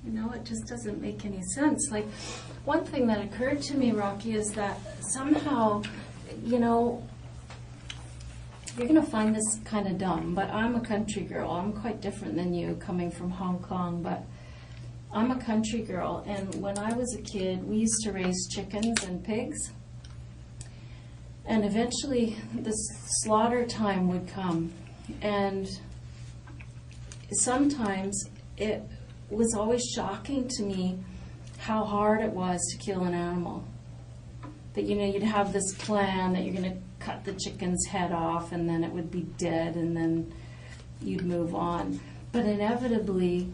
You know, it just doesn't make any sense. Like, one thing that occurred to me, Rocky, is that somehow, you know, you're going to find this kind of dumb, but I'm a country girl. I'm quite different than you, coming from Hong Kong, but I'm a country girl, and when I was a kid, we used to raise chickens and pigs, and eventually the slaughter time would come, and sometimes it was always shocking to me how hard it was to kill an animal. That, you know, you'd have this plan that you're going to cut the chicken's head off and then it would be dead and then you'd move on. But inevitably,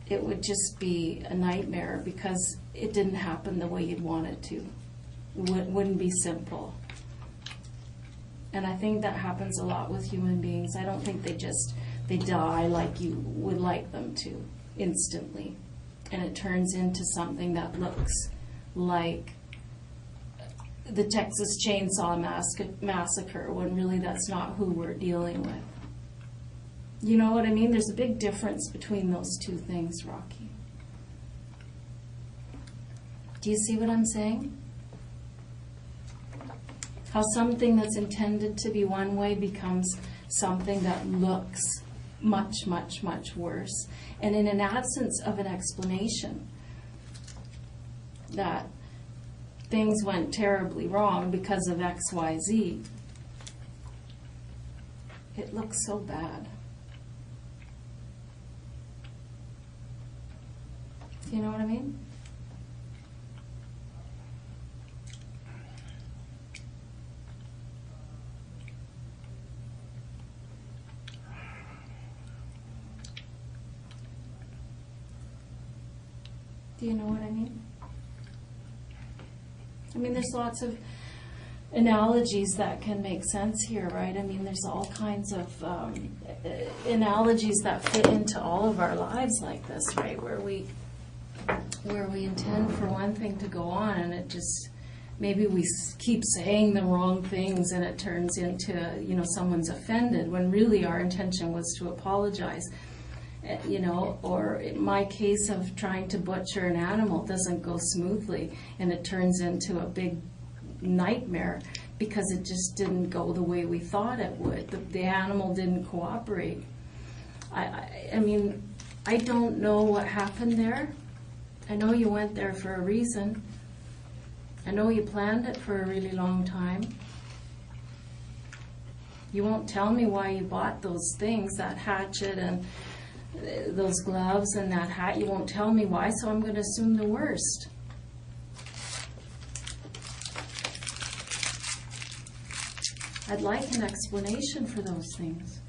it would just be a nightmare because it didn't happen the way you'd want it to. It wouldn't be simple. And I think that happens a lot with human beings. I don't think they die like you would like them to, instantly. And it turns into something that looks like the Texas Chainsaw Massacre, when really that's not who we're dealing with. You know what I mean? There's a big difference between those two things, Rocky. Do you see what I'm saying? How something that's intended to be one way becomes something that looks much, much, much worse. And in an absence of an explanation that things went terribly wrong because of X, Y, Z, it looks so bad. Do you know what I mean? Do you know what I mean? I mean, there's lots of analogies that can make sense here, right? I mean, there's all kinds of analogies that fit into all of our lives like this, right? Where we intend for one thing to go on and it just maybe we keep saying the wrong things and it turns into, someone's offended when really our intention was to apologize. Or in my case of trying to butcher an animal doesn't go smoothly and it turns into a big nightmare because it just didn't go the way we thought it would. The animal didn't cooperate. I mean, I don't know what happened there. I know you went there for a reason. I know you planned it for a really long time. You won't tell me why you bought those things, that hatchet and those gloves and that hat. You won't tell me why, so I'm going to assume the worst. I'd like an explanation for those things.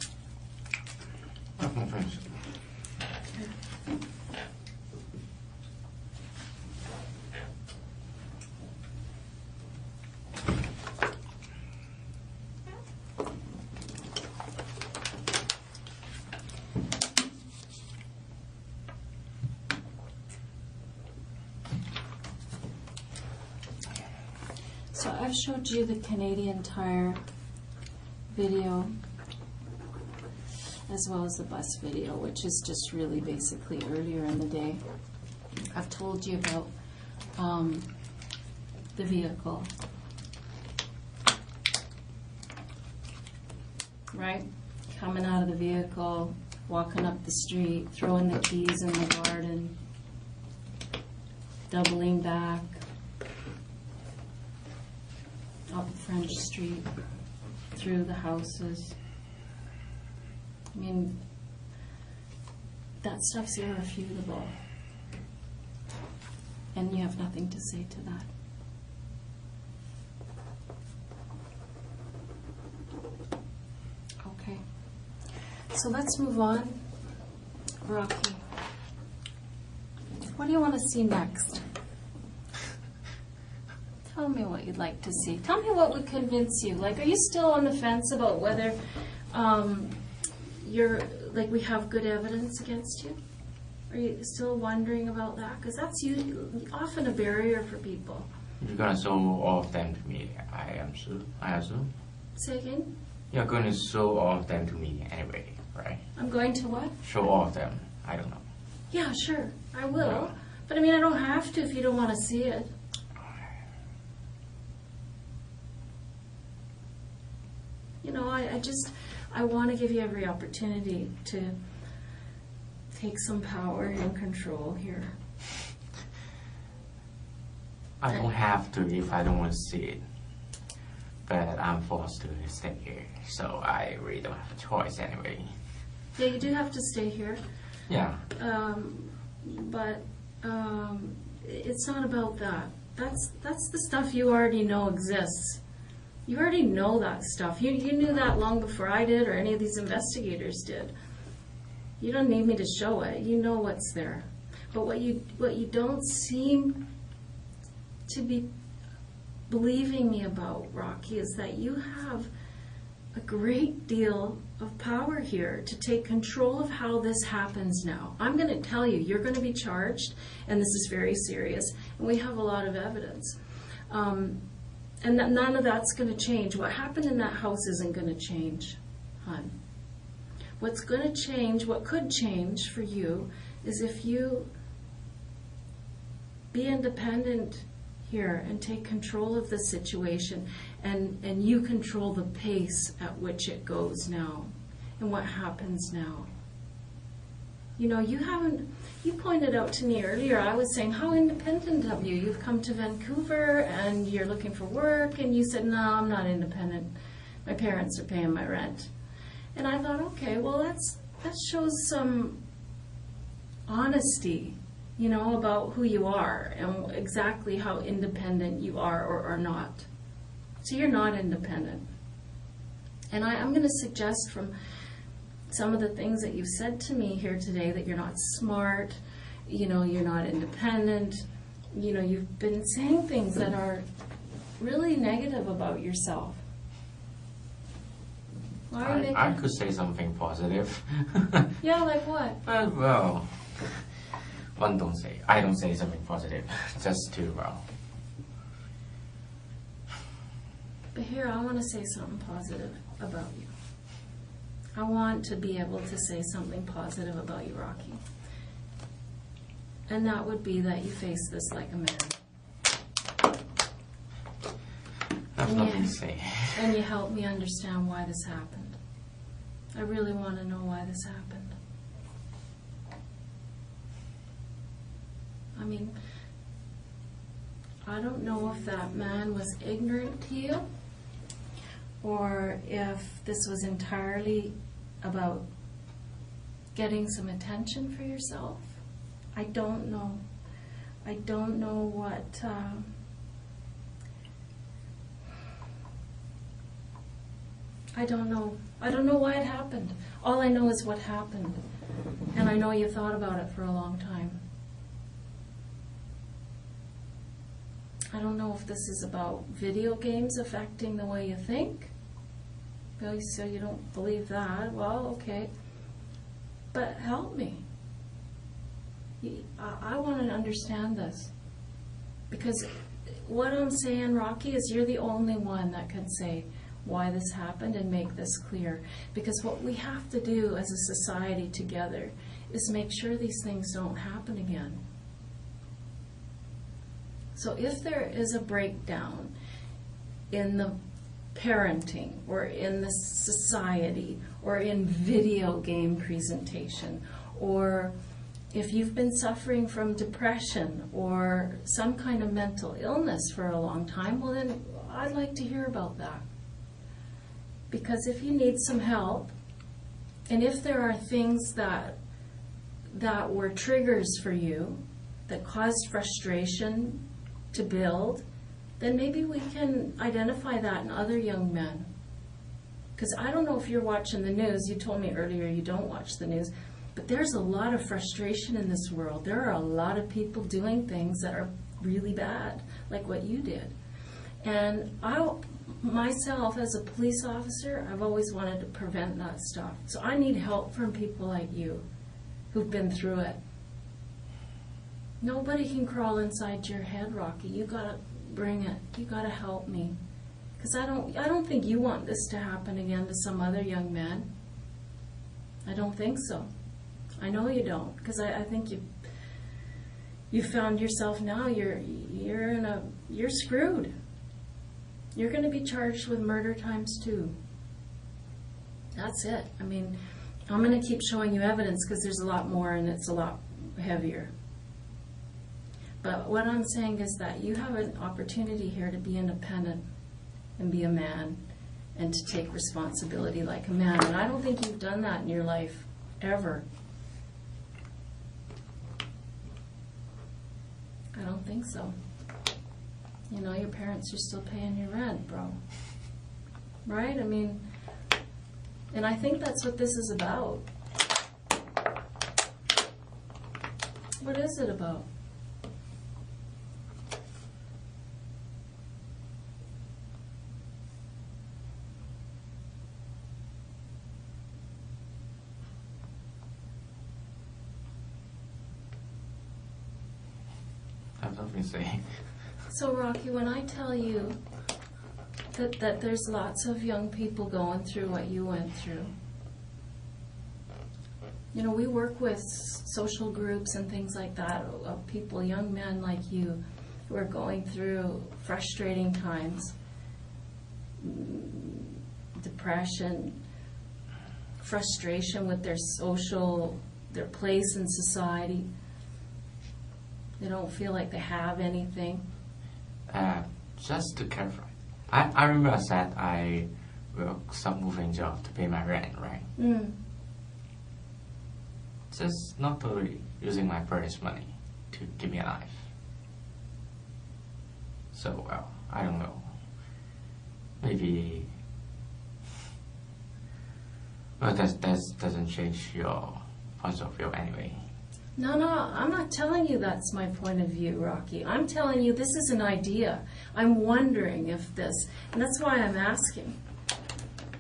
So I've showed you the Canadian Tire video as well as the bus video, which is just really basically earlier in the day. I've told you about the vehicle, right? Coming out of the vehicle, walking up the street, throwing the keys in the garden, doubling back, up French Street, through the houses. I mean, that stuff's irrefutable. And you have nothing to say to that. Okay. So let's move on. Rocky, what do you want to see next? Tell me what you'd like to see. Tell me what would convince you. Like, are you still on the fence about whether we have good evidence against you? Are you still wondering about that? Because that's often a barrier for people. You're gonna show all of them to me, I assume. Say again? You're gonna show all of them to me anyway, right? I'm going to what? Show all of them. I don't know. Yeah, sure. I will. Yeah. But I mean, I don't have to if you don't want to see it. I want to give you every opportunity to take some power and control here. I don't have to if I don't want to see it. But I'm forced to stay here, so I really don't have a choice anyway. Yeah, you do have to stay here. Yeah. But it's not about that. That's the stuff you already know exists. You already know that stuff. You knew that long before I did or any of these investigators did. You don't need me to show it. You know what's there. But what you don't seem to be believing me about, Rocky, is that you have a great deal of power here to take control of how this happens now. I'm going to tell you, you're going to be charged, and this is very serious, and we have a lot of evidence. And none of that's going to change. What happened in that house isn't going to change, hon. What's going to change, what could change for you, is if you be independent here and take control of the situation, and you control the pace at which it goes now and what happens now. You know, you pointed out to me earlier, I was saying, how independent of you? You've come to Vancouver and you're looking for work, and you said, no, I'm not independent. My parents are paying my rent. And I thought, okay, well, that shows some honesty, you know, about who you are and exactly how independent you are or are not. So you're not independent. And I'm going to suggest from some of the things that you've said to me here today that you're not smart, you know, you're not independent, you know, you've been saying things that are really negative about yourself. Why are you making... I could say something positive. Yeah, like what? Well, I don't say something positive, just to, But here, I want to say something positive about you. I want to be able to say something positive about you, Rocky. And that would be that you face this like a man. That's nothing to say. And you help me understand why this happened. I really want to know why this happened. I mean, I don't know if that man was ignorant to you, or if this was entirely about getting some attention for yourself. I don't know. I don't know what... I don't know. I don't know why it happened. All I know is what happened. And I know you thought about it for a long time. I don't know if this is about video games affecting the way you think. Well, so you don't believe that. Well, okay. But help me. I want to understand this. Because what I'm saying, Rocky, is you're the only one that can say why this happened and make this clear. Because what we have to do as a society together is make sure these things don't happen again. So if there is a breakdown in the parenting or in the society or in video game presentation, or if you've been suffering from depression or some kind of mental illness for a long time, well then I'd like to hear about that. Because if you need some help, and if there are things that were triggers for you that caused frustration to build, then maybe we can identify that in other young men. Because I don't know if you're watching the news. You told me earlier you don't watch the news. But there's a lot of frustration in this world. There are a lot of people doing things that are really bad, like what you did. And myself, as a police officer, I've always wanted to prevent that stuff. So I need help from people like you who've been through it. Nobody can crawl inside your head, Rocky. You gotta bring it. You gotta help me. Because I don't think you want this to happen again to some other young man. I don't think so. I know you don't. Because I think you found yourself now. You're screwed. You're going to be charged with murder times 2. That's it. I mean, I'm going to keep showing you evidence because there's a lot more and it's a lot heavier. But what I'm saying is that you have an opportunity here to be independent and be a man and to take responsibility like a man. And I don't think you've done that in your life, ever. I don't think so. You know, your parents are still paying your rent, bro. Right? I mean, and I think that's what this is about. What is it about? I have nothing to say. So, Rocky, when I tell you that there's lots of young people going through what you went through, you know, we work with social groups and things like that of people, young men like you, who are going through frustrating times, depression, frustration with their place in society. They don't feel like they have anything. Just to clarify, I remember I said I will stop moving job to pay my rent, right? Mm. Just not totally using my parents' money to keep me alive. So, well, I don't know. Maybe... Well, that doesn't change your point of view anyway. No, I'm not telling you that's my point of view, Rocky. I'm telling you this is an idea. I'm wondering if this, and that's why I'm asking.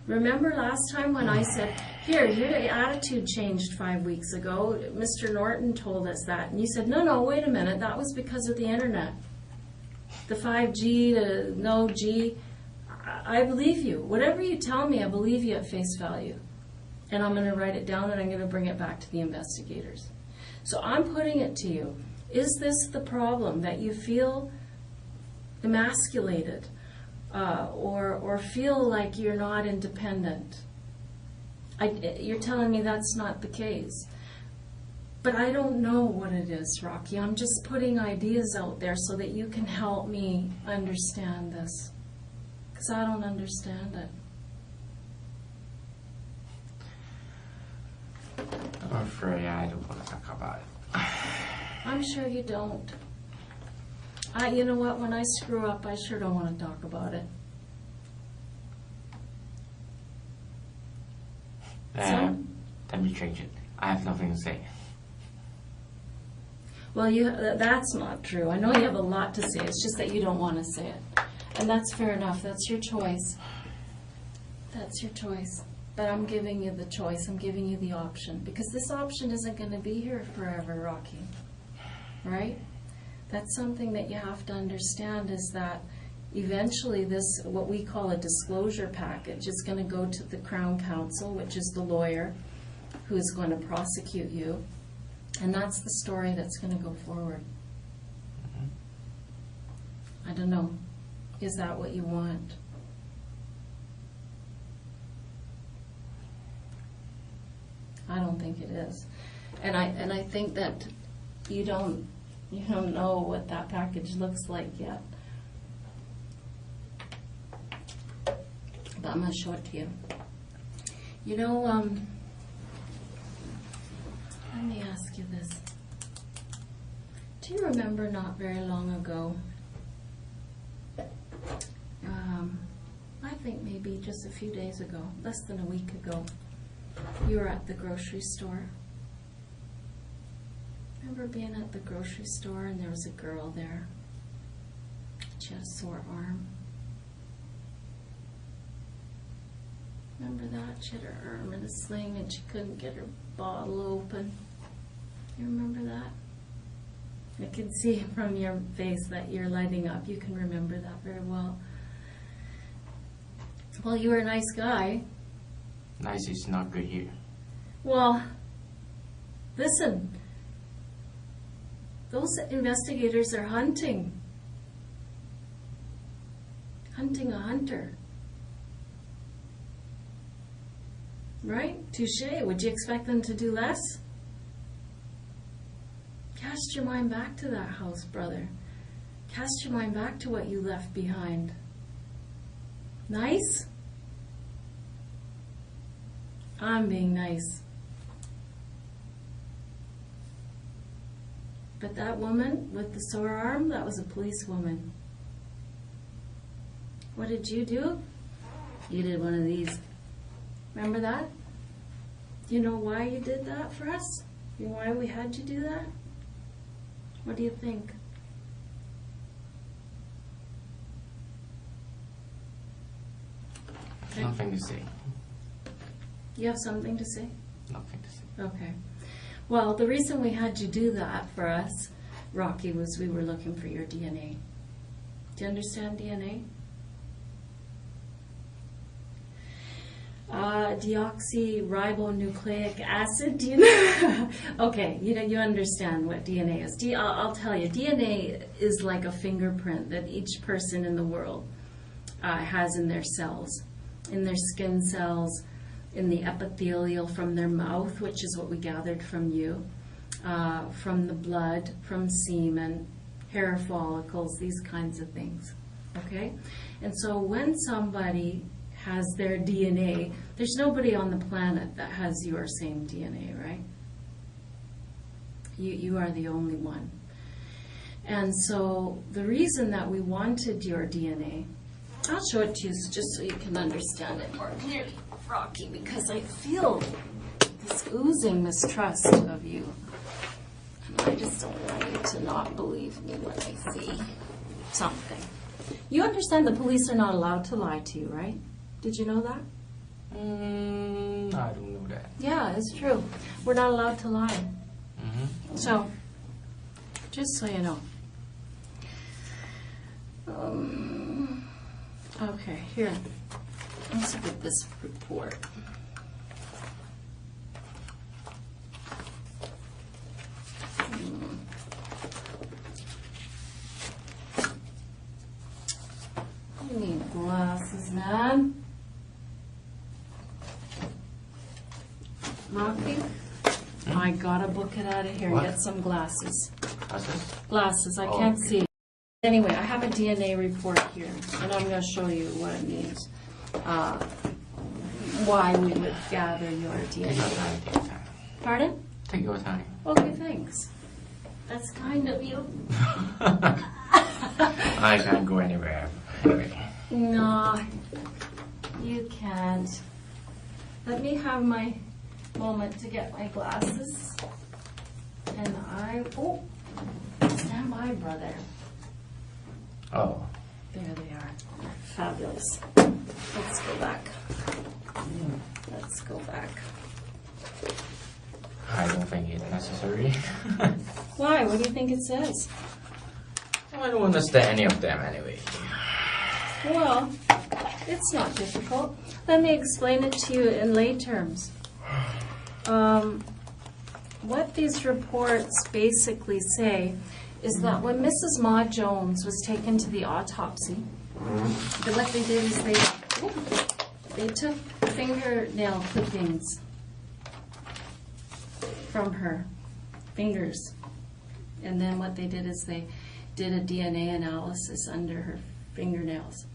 Remember last time when I said, here, your attitude changed 5 weeks ago. Mr. Norton told us that. And you said, no, wait a minute. That was because of the internet. The 5G, the no G. I believe you. Whatever you tell me, I believe you at face value. And I'm going to write it down and I'm going to bring it back to the investigators. So I'm putting it to you. Is this the problem, that you feel emasculated or feel like you're not independent? You're telling me that's not the case. But I don't know what it is, Rocky. I'm just putting ideas out there so that you can help me understand this. Because I don't understand it. I'm afraid I don't want to talk about it. I'm sure you don't. You know what? When I screw up, I sure don't want to talk about it. Let me change it. I have nothing to say. Well, that's not true. I know you have a lot to say. It's just that you don't want to say it. And that's fair enough. That's your choice. That's your choice. But I'm giving you the choice. I'm giving you the option. Because this option isn't going to be here forever, Rocky. Right? That's something that you have to understand, is that eventually this, what we call a disclosure package, is going to go to the Crown Counsel, which is the lawyer who is going to prosecute you. And that's the story that's going to go forward. I don't know. Is that what you want? I don't think it is. And I think that you don't know what that package looks like yet. But I'm going to show it to you. You know, let me ask you this. Do you remember not very long ago, I think maybe just a few days ago, less than a week ago, you were at the grocery store? Remember being at the grocery store and there was a girl there? She had a sore arm. Remember that? She had her arm in a sling and she couldn't get her bottle open. You remember that? I can see from your face that you're lighting up. You can remember that very well. Well, you were a nice guy. Nice is not good here. Well, listen. Those investigators are hunting. Hunting a hunter. Right? Touché. Would you expect them to do less? Cast your mind back to that house, brother. Cast your mind back to what you left behind. Nice? I'm being nice. But that woman with the sore arm, that was a policewoman. What did you do? You did one of these. Remember that? Do you know why you did that for us? You know why we had you do that? What do you think? Okay. Nothing to say. You have something to say? Nothing to say. Okay. Well, the reason we had you do that for us, Rocky, was we were looking for your DNA. Do you understand DNA? Deoxyribonucleic acid. Do you know? Okay, you understand what DNA is. I'll tell you, DNA is like a fingerprint that each person in the world has in their cells, in their skin cells, in the epithelial from their mouth, which is what we gathered from you, from the blood, from semen, hair follicles, these kinds of things. Okay? And so when somebody has their DNA, there's nobody on the planet that has your same DNA, right? You are the only one. And so the reason that we wanted your DNA, I'll show it to you just so you can understand it more clearly, Rocky, because I feel this oozing mistrust of you. And I just don't want you to not believe me when I see something. You understand the police are not allowed to lie to you, right? Did you know that? I don't know that. Yeah, it's true. We're not allowed to lie. Mm-hmm. So, just so you know. Okay, here. Let's look at this report. You need glasses, man. Rocky, I gotta book it out of here and What? get some glasses. What's this? Glasses, I Oh, can't okay. see. Anyway, I have a DNA report here, and I'm gonna show you what it means. Why we would gather your Take your DNA. time, take your time. Pardon? Take your time. Okay, thanks. That's kind of you. I can't go anywhere. Anyway. No, you can't. Let me have my moment to get my glasses. And oh, stand by, brother. Oh. There they are. Fabulous. Let's go back. Let's go back. I don't think it's necessary. Why? What do you think it says? I don't understand any of them anyway. Well, it's not difficult. Let me explain it to you in lay terms. What these reports basically say is that when Mrs. Mah-Jones was taken to the autopsy, what they did is they took fingernail clippings from her fingers, and then what they did is they did a DNA analysis under her fingernails.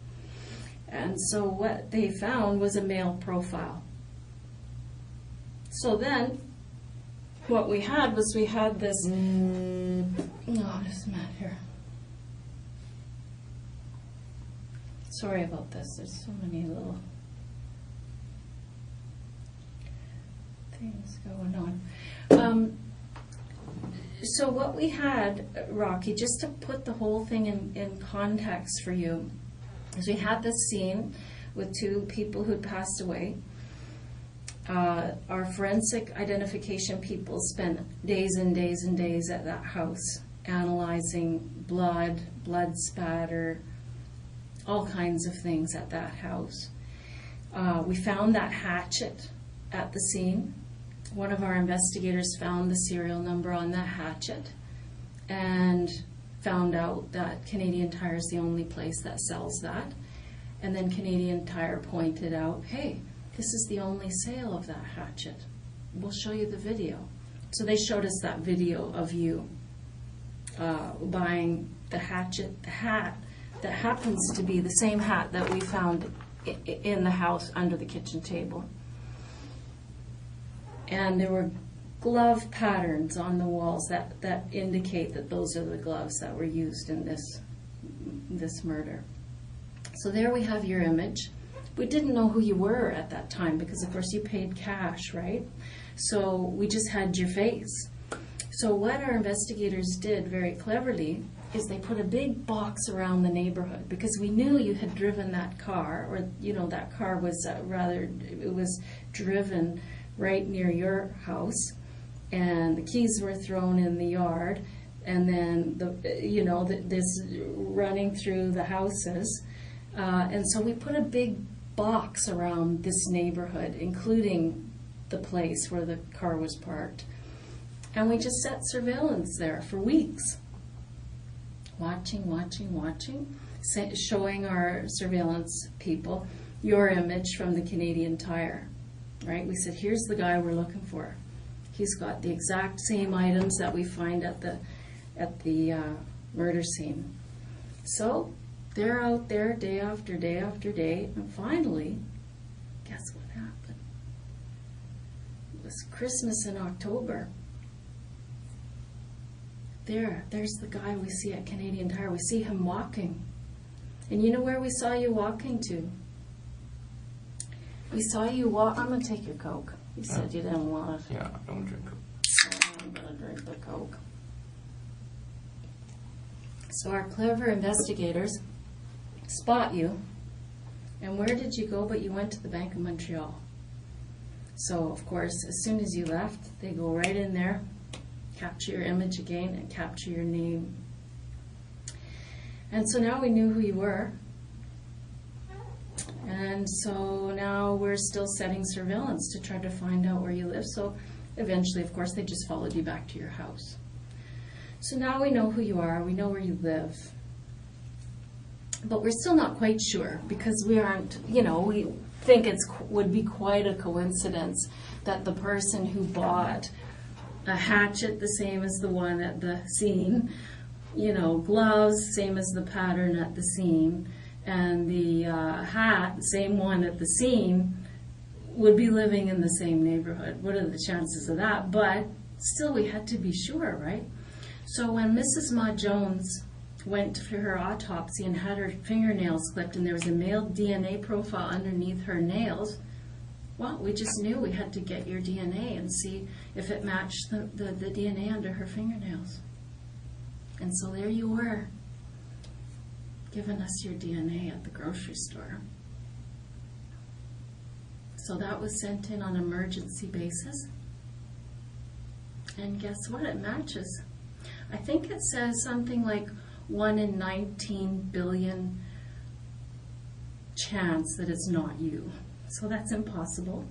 And so what they found was a male profile. So then, what we had was we had this, oh, there's Matt here. Sorry about this, there's so many little things going on. So what we had, Rocky, just to put the whole thing in context for you, is we had this scene with two people who'd passed away. Our forensic identification people spent days and days and days at that house analyzing blood spatter, all kinds of things at that house. We found that hatchet at the scene. One of our investigators found the serial number on that hatchet and found out that Canadian Tire is the only place that sells that. And then Canadian Tire pointed out, hey, this is the only sale of that hatchet. We'll show you the video. So they showed us that video of you buying the hatchet, the hat that happens to be the same hat that we found in the house under the kitchen table. And there were glove patterns on the walls that indicate that those are the gloves that were used in this murder. So there we have your image. We didn't know who you were at that time because, of course, you paid cash, right? So we just had your face. So what our investigators did very cleverly is they put a big box around the neighborhood because we knew you had driven that car, or, you know, that car was it was driven right near your house, and the keys were thrown in the yard, and then this running through the houses, and so we put a big box around this neighborhood, including the place where the car was parked, and we just set surveillance there for weeks, watching, showing our surveillance people your image from the Canadian Tire. Right? We said, here's the guy we're looking for. He's got the exact same items that we find at the murder scene. So they're out there day after day after day, and finally, guess what happened? It was Christmas in October. There's the guy we see at Canadian Tire. We see him walking. And you know where we saw you walking to? We saw you walk. I'm going to take your Coke. You said you didn't want it. Yeah, I don't drink it. So I'm going to drink the Coke. So our clever investigators spot you. And where did you go? But you went to the Bank of Montreal. So, of course, as soon as you left, they go right in there, capture your image again, and capture your name. And so now we knew who you were. And so now we're still setting surveillance to try to find out where you live. So eventually, of course, they just followed you back to your house. So now we know who you are, we know where you live. But we're still not quite sure because we aren't, we think would be quite a coincidence that the person who bought a hatchet the same as the one at the scene, gloves, same as the pattern at the scene, and the hat, the same one at the scene, would be living in the same neighborhood. What are the chances of that? But still, we had to be sure, right? So when Mrs. Mah-Jones went for her autopsy and had her fingernails clipped and there was a male DNA profile underneath her nails, well, we just knew we had to get your DNA and see if it matched the DNA under her fingernails. And so there you were, giving us your DNA at the grocery store. So that was sent in on an emergency basis. And guess what? It matches. I think it says something like 1 in 19 billion chance that it's not you. So that's impossible.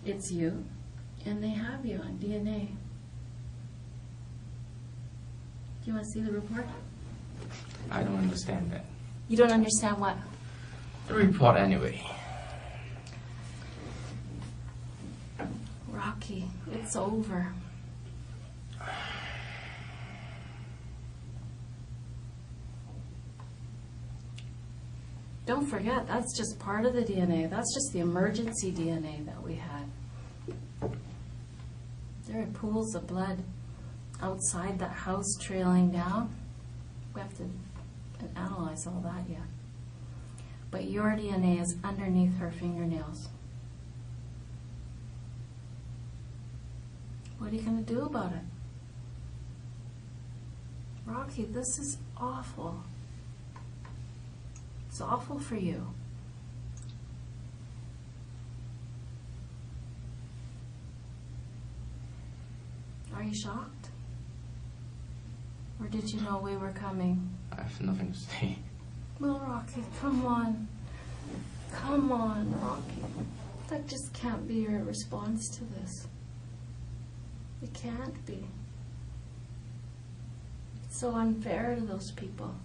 It's you. And they have you on DNA. Do you want to see the report? I don't understand that. You don't understand what? The report anyway. Rocky, it's over. Don't forget, that's just part of the DNA. That's just the emergency DNA that we had. There are pools of blood outside that house trailing down. We have to analyze all that yet. But your DNA is underneath her fingernails. What are you going to do about it? Rocky, this is awful. It's awful for you. Are you shocked? Or did you know we were coming? I have nothing to say. Well, Rocky, come on. Come on, Rocky. That just can't be your response to this. It can't be. It's so unfair to those people.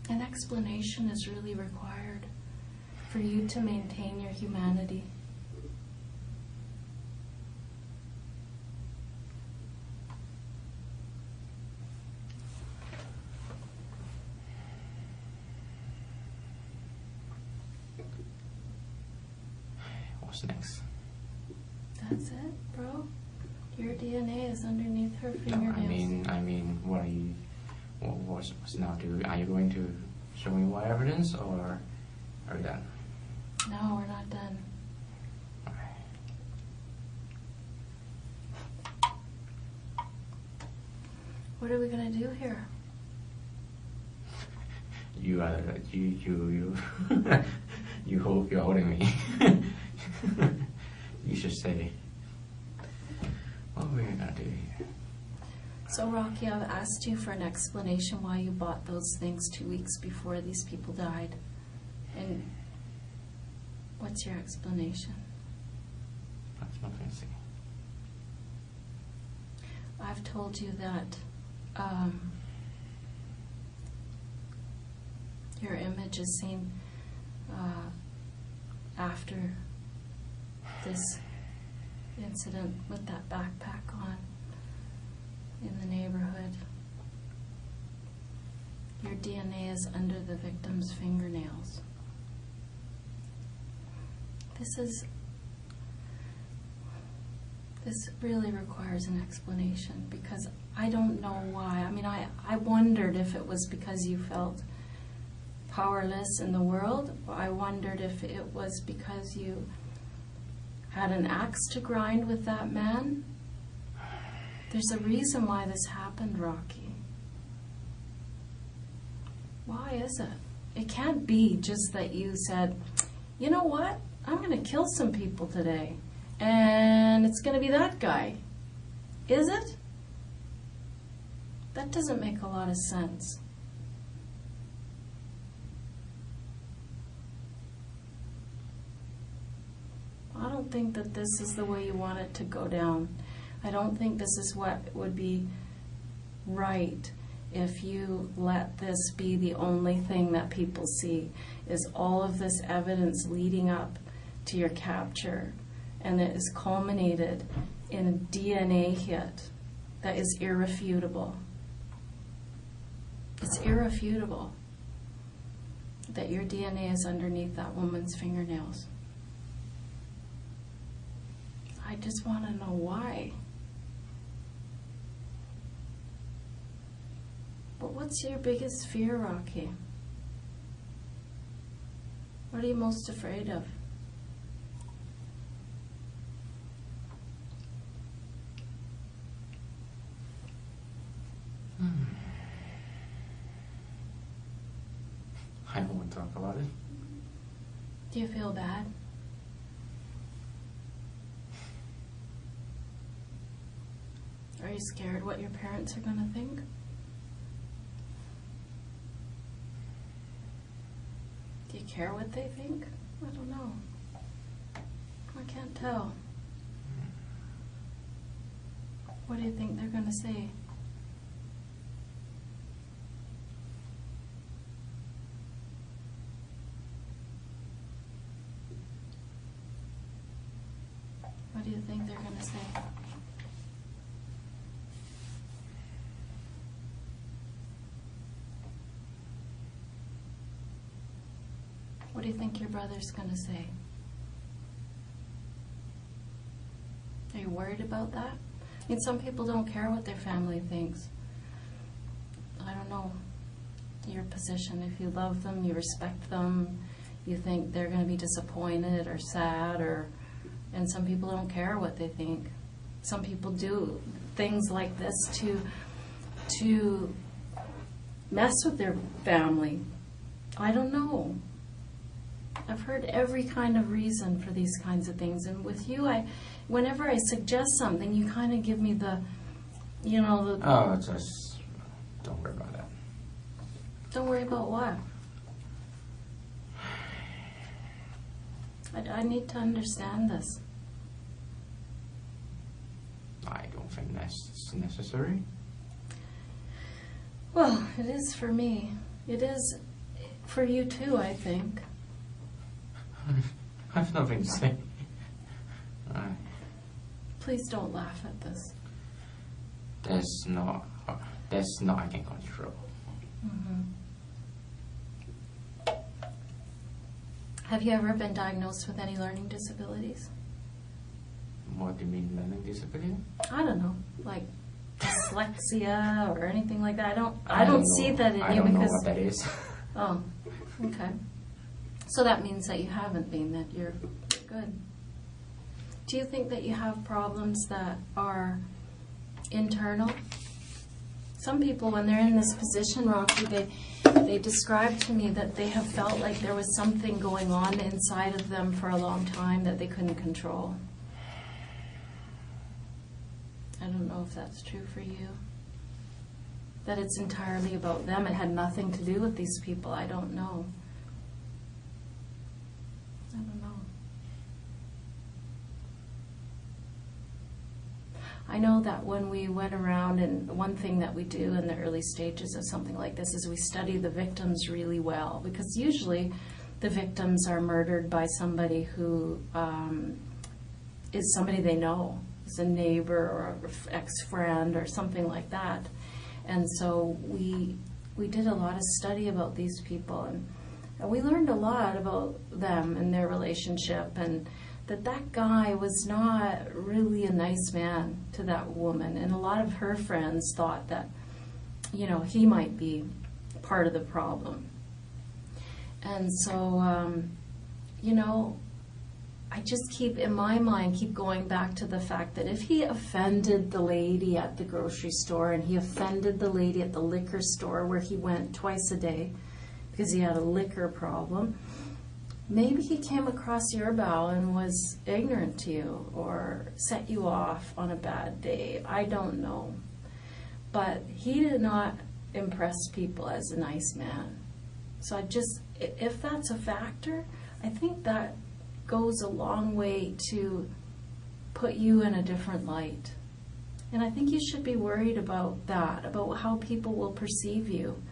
An explanation is really required for you to maintain your humanity. What's next? That's it, bro. Your DNA is underneath her fingernails. No, I mean, what are you? What's now? Are you going to show me more evidence, or are we done? No, we're not done. What are we gonna do here? You hope you're holding me. You should say, what are we gonna do here? So, Rocky, I've asked you for an explanation why you bought those things 2 weeks before these people died. And what's your explanation? That's nothing to say. I've told you that your image is seen after this incident with that backpack on in the neighborhood. Your DNA is under the victim's fingernails. This really requires an explanation because I don't know why. I mean, I wondered if it was because you felt powerless in the world. I wondered if it was because you had an axe to grind with that man. There's a reason why this happened, Rocky. Why is it? It can't be just that you said, you know what? I'm going to kill some people today. And it's going to be that guy. Is it? That doesn't make a lot of sense. don't think that this is the way you want it to go down. I don't think this is what would be right if you let this be the only thing that people see, is all of this evidence leading up to your capture, and it is culminated in a DNA hit that is irrefutable. It's irrefutable that your DNA is underneath that woman's fingernails. I just want to know why. But what's your biggest fear, Rocky? What are you most afraid of? I don't want to talk about it. Do you feel bad? Are you scared what your parents are going to think? Do you care what they think? I don't know. I can't tell. What do you think they're going to say? What do you think they're going to say? What do you think your brother's going to say? Are you worried about that? I mean, some people don't care what their family thinks. I don't know your position. If you love them, you respect them, you think they're going to be disappointed or sad, and some people don't care what they think. Some people do things like this to mess with their family. I don't know. I've heard every kind of reason for these kinds of things, and with you, whenever I suggest something, you kind of give me the. Oh, just don't worry about that. Don't worry about what? I need to understand this. I don't think that's necessary. Well, it is for me. It is for you too, I think. I have nothing to say. Please don't laugh at this. That's not I can control. Mm-hmm. Have you ever been diagnosed with any learning disabilities? What do you mean, learning disability? I don't know, like dyslexia or anything like that. I don't see that in you I don't know because. what that is. Oh, okay. So that means that you haven't been, that you're good. Do you think that you have problems that are internal? Some people, when they're in this position, Rocky, they describe to me that they have felt like there was something going on inside of them for a long time that they couldn't control. I don't know if that's true for you. That it's entirely about them. It had nothing to do with these people. I don't know. I don't know. I know that when we went around, and one thing that we do in the early stages of something like this is we study the victims really well, because usually the victims are murdered by somebody who is somebody they know, is a neighbor or an ex-friend or something like that. And so we did a lot of study about these people, and we learned a lot about them and their relationship, and that guy was not really a nice man to that woman. And a lot of her friends thought that, he might be part of the problem. And so, I just keep, in my mind, keep going back to the fact that if he offended the lady at the grocery store, and he offended the lady at the liquor store where he went twice a day because he had a liquor problem, maybe he came across your bow and was ignorant to you or set you off on a bad day. I don't know. But he did not impress people as a nice man. So if that's a factor, I think that goes a long way to put you in a different light. And I think you should be worried about that, about how people will perceive you,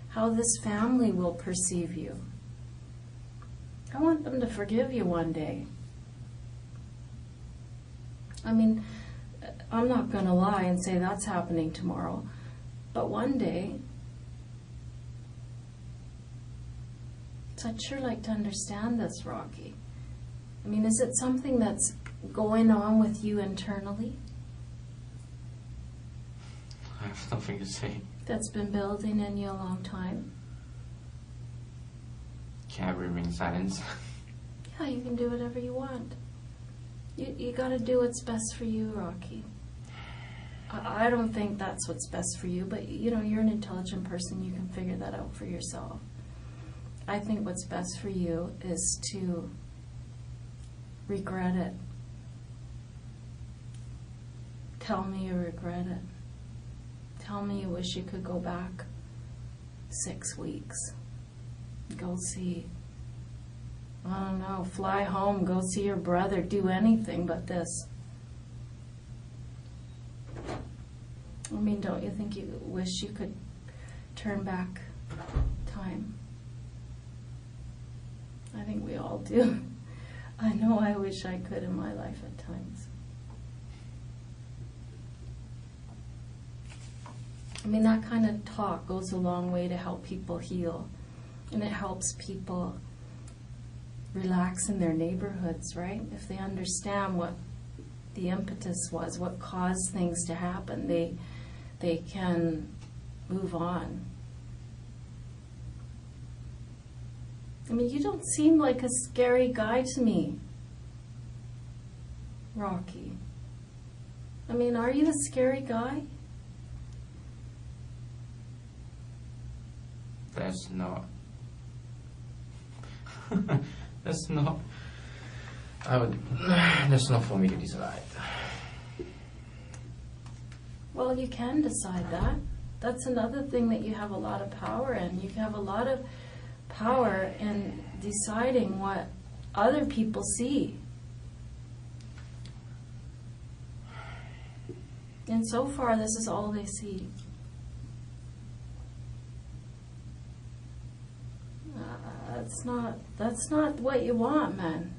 how this family will perceive you. I want them to forgive you one day. I mean, I'm not going to lie and say that's happening tomorrow, but one day, so I'd sure like to understand this, Rocky. I mean, is it something that's going on with you internally? I have nothing to say. That's been building in you a long time? Can I remain silent? Yeah, you can do whatever you want. You got to do what's best for you, Rocky. I don't think that's what's best for you, but you know, you're an intelligent person. You can figure that out for yourself. I think what's best for you is to regret it. Tell me you regret it. Tell me you wish you could go back 6 weeks. Go see, I don't know, fly home, go see your brother, do anything but this. I mean, don't you think you wish you could turn back time? I think we all do. I know I wish I could in my life at times. I mean, that kind of talk goes a long way to help people heal. And it helps people relax in their neighborhoods, right? If they understand what the impetus was, what caused things to happen, they can move on. I mean, you don't seem like a scary guy to me, Rocky. I mean, are you a scary guy? That's not. That's not. That's not for me to decide. Well, you can decide that. That's another thing that you have a lot of power in. You have a lot of power in deciding what other people see. And so far, this is all they see. That's not what you want, man.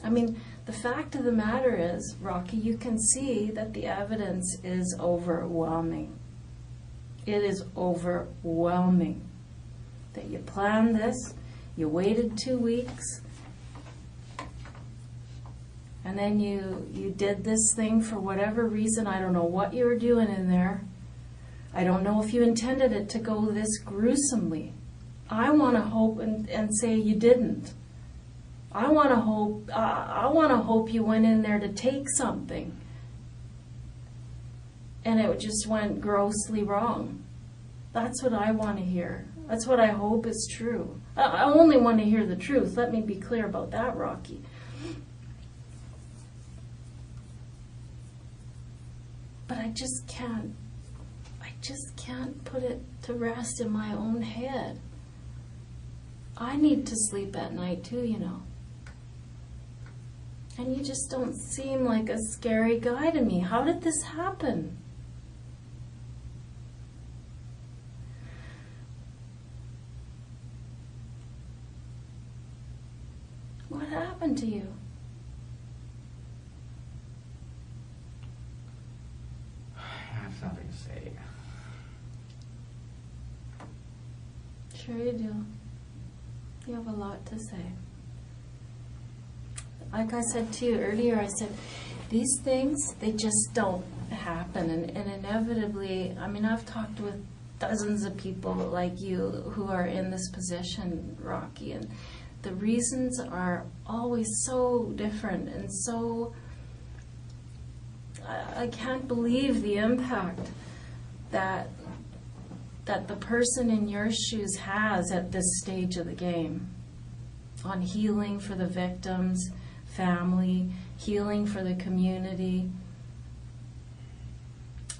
I mean, the fact of the matter is, Rocky, you can see that the evidence is overwhelming. It is overwhelming. That you planned this, you waited 2 weeks, and then you did this thing for whatever reason. I don't know what you were doing in there. I don't know if you intended it to go this gruesomely. I want to hope and say you didn't. I want to hope you went in there to take something, and it just went grossly wrong. That's what I want to hear. That's what I hope is true. I only want to hear the truth. Let me be clear about that, Rocky. But I just can't put it to rest in my own head. I need to sleep at night too, you know. And you just don't seem like a scary guy to me. How did this happen? What happened to you? I have nothing to say. Sure you do. You have a lot to say. Like I said to you earlier, I said, these things, they just don't happen. And inevitably, I mean, I've talked with dozens of people like you who are in this position, Rocky, and the reasons are always so different and so... I can't believe the impact that the person in your shoes has at this stage of the game on healing for the victims, family, healing for the community.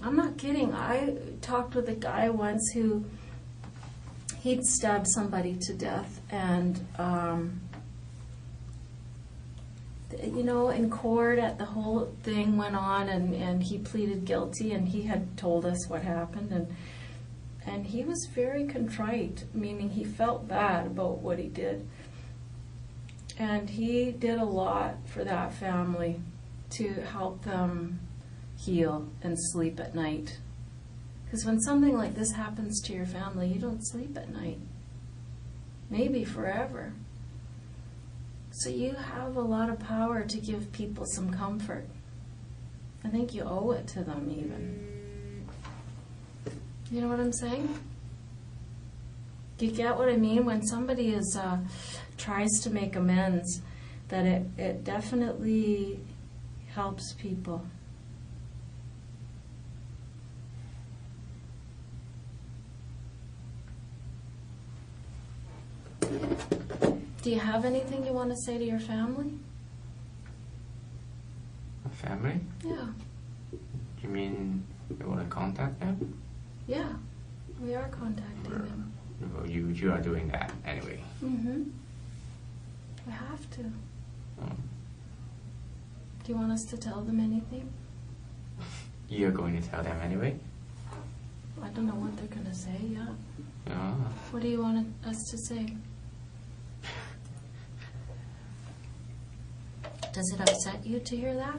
I'm not kidding. I talked with a guy once who he'd stabbed somebody to death, and you know, in court, the whole thing went on, and he pleaded guilty, and he had told us what happened, and he was very contrite, meaning he felt bad about what he did. And he did a lot for that family to help them heal and sleep at night. Because when something like this happens to your family, you don't sleep at night. Maybe forever. So you have a lot of power to give people some comfort. I think you owe it to them even. You know what I'm saying? Do you get what I mean? When somebody tries to make amends, that it definitely helps people. Do you have anything you want to say to your family? Family? Yeah. You mean you want to contact them? Yeah, we are contacting them. Well, you are doing that anyway. Mm-hmm. We have to. Oh. Do you want us to tell them anything? You're going to tell them anyway? I don't know what they're going to say, yeah. Yeah. What do you want us to say? Does it upset you to hear that?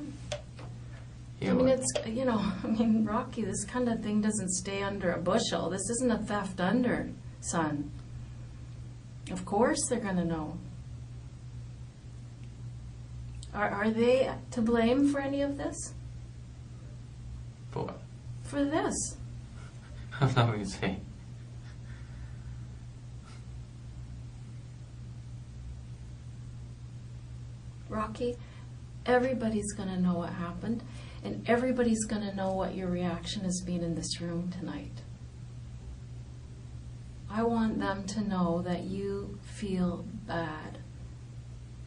Yeah, I mean, what? it's, you know, I mean, Rocky, this kind of thing doesn't stay under a bushel. This isn't a theft under, son. Of course they're going to know. Are they to blame for any of this? For what? For this. I'm not going to say. Rocky, everybody's going to know what happened, and everybody's going to know what your reaction has been in this room tonight. I want them to know that you feel bad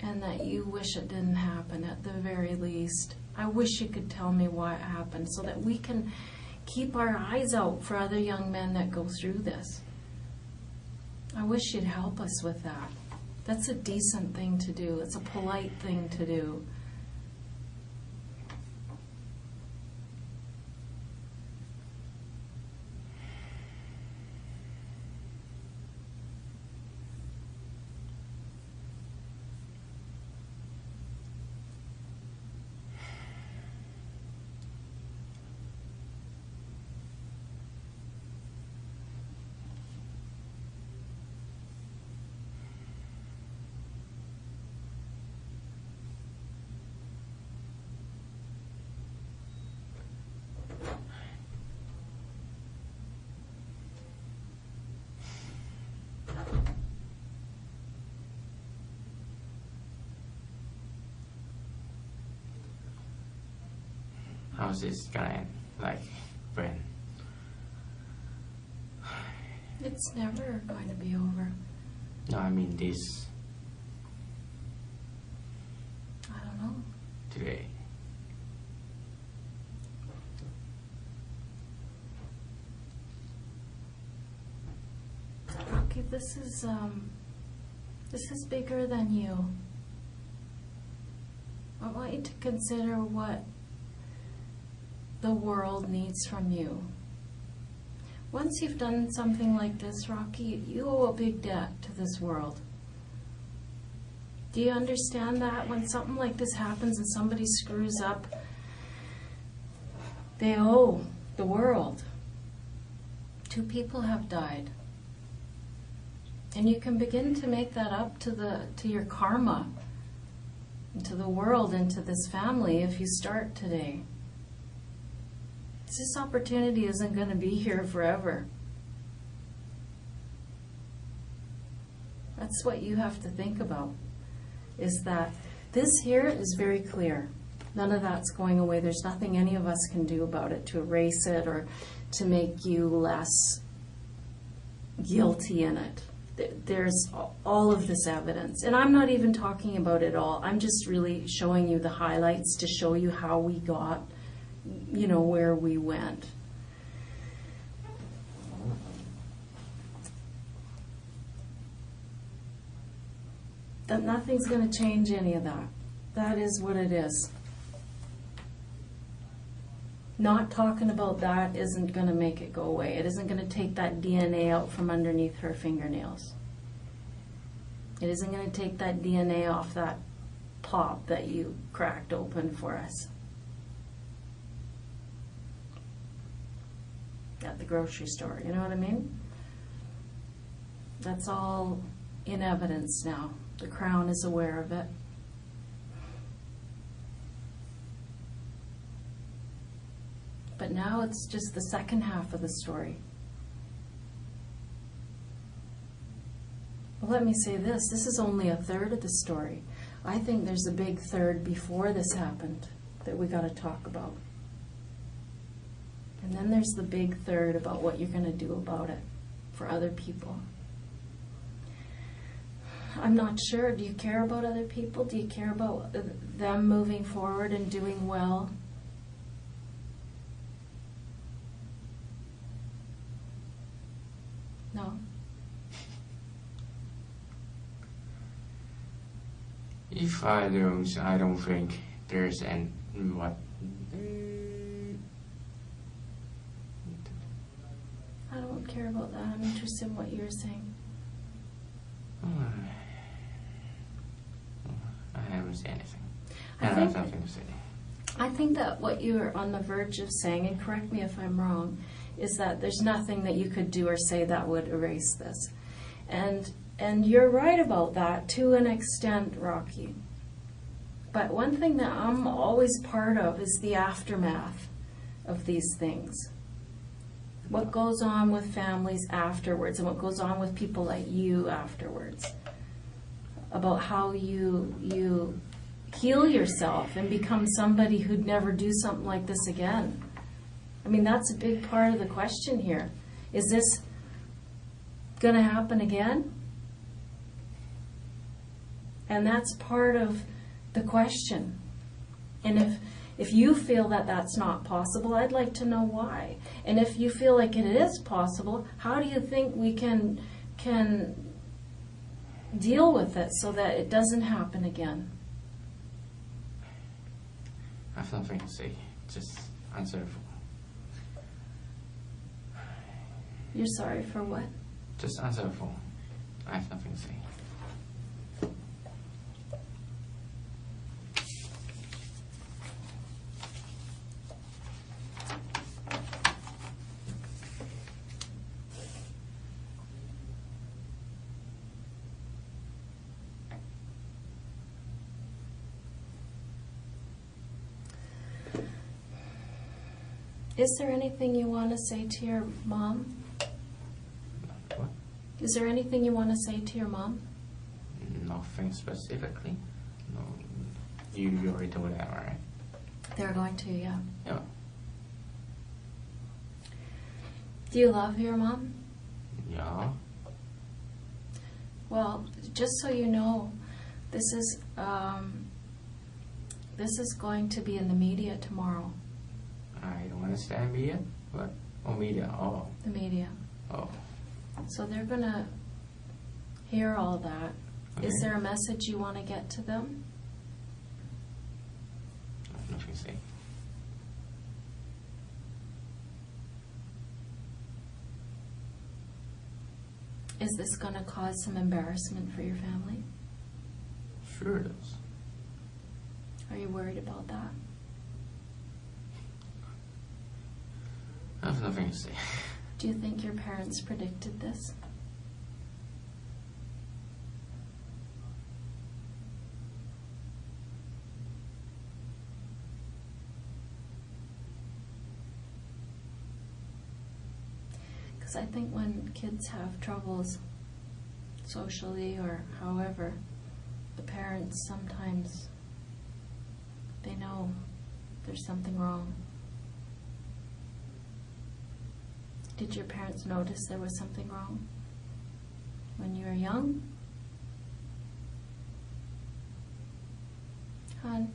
and that you wish it didn't happen at the very least. I wish you could tell me why it happened so that we can keep our eyes out for other young men that go through this. I wish you'd help us with that. That's a decent thing to do. It's a polite thing to do. How's this gonna end? Like, when? It's never going to be over. No, I mean this I don't know. today. Rocky, this is bigger than you. I want you to consider what the world needs from you. Once you've done something like this, Rocky, you owe a big debt to this world. Do you understand that? When something like this happens and somebody screws up, they owe the world. 2 people have died. And you can begin to make that up to your karma, and to the world, and to this family if you start today. This opportunity isn't going to be here forever. That's what you have to think about, is that this here is very clear. None of that's going away. There's nothing any of us can do about it to erase it or to make you less guilty in it. There's all of this evidence. And I'm not even talking about it all. I'm just really showing you the highlights to show you how we got, you know, where we went. that nothing's going to change any of that. That is what it is. Not talking about that isn't going to make it go away. It isn't going to take that DNA out from underneath her fingernails. It isn't going to take that DNA off that pop that you cracked open for us at the grocery store. You know what I mean? That's all in evidence now. The Crown is aware of it. But now it's just the second half of the story. Well, let me say this. This is only a third of the story. I think there's a big third before this happened that we got to talk about. And then there's the big third about what you're going to do about it for other people. I'm not sure. Do you care about other people? Do you care about them moving forward and doing well? No. If I don't think there's an what. I don't care about that. I'm interested in what you're saying. I haven't said anything. I I think- have nothing to say. I think that what you're on the verge of saying, and correct me if I'm wrong, is that there's nothing that you could do or say that would erase this. And you're right about that to an extent, Rocky. But one thing that I'm always part of is the aftermath of these things. What goes on with families afterwards and what goes on with people like you afterwards. About how you heal yourself and become somebody who'd never do something like this again. I mean, that's a big part of the question here. Is this going to happen again? And that's part of the question. And if you feel that that's not possible, I'd like to know why. And if you feel like it is possible, how do you think we can deal with it so that it doesn't happen again? I have nothing to say. Just answer the phone. You're sorry for what? Just answer the phone. I have nothing to say. Is there anything you want to say to your mom? What? Is there anything you want to say to your mom? Nothing specifically. No. You already told that, right? They're going to, yeah. Yeah. Do you love your mom? Yeah. Well, just so you know, this is going to be in the media tomorrow. I don't understand media. What? Oh, media. Oh. The media. Oh. So they're going to hear all that. Okay. Is there a message you want to get to them? I have nothing to say. Is this going to cause some embarrassment for your family? Sure it is. Are you worried about that? I have nothing to say. Do you think your parents predicted this? Because I think when kids have troubles socially or however, the parents sometimes, they know there's something wrong. Did your parents notice there was something wrong when you were young? Hon,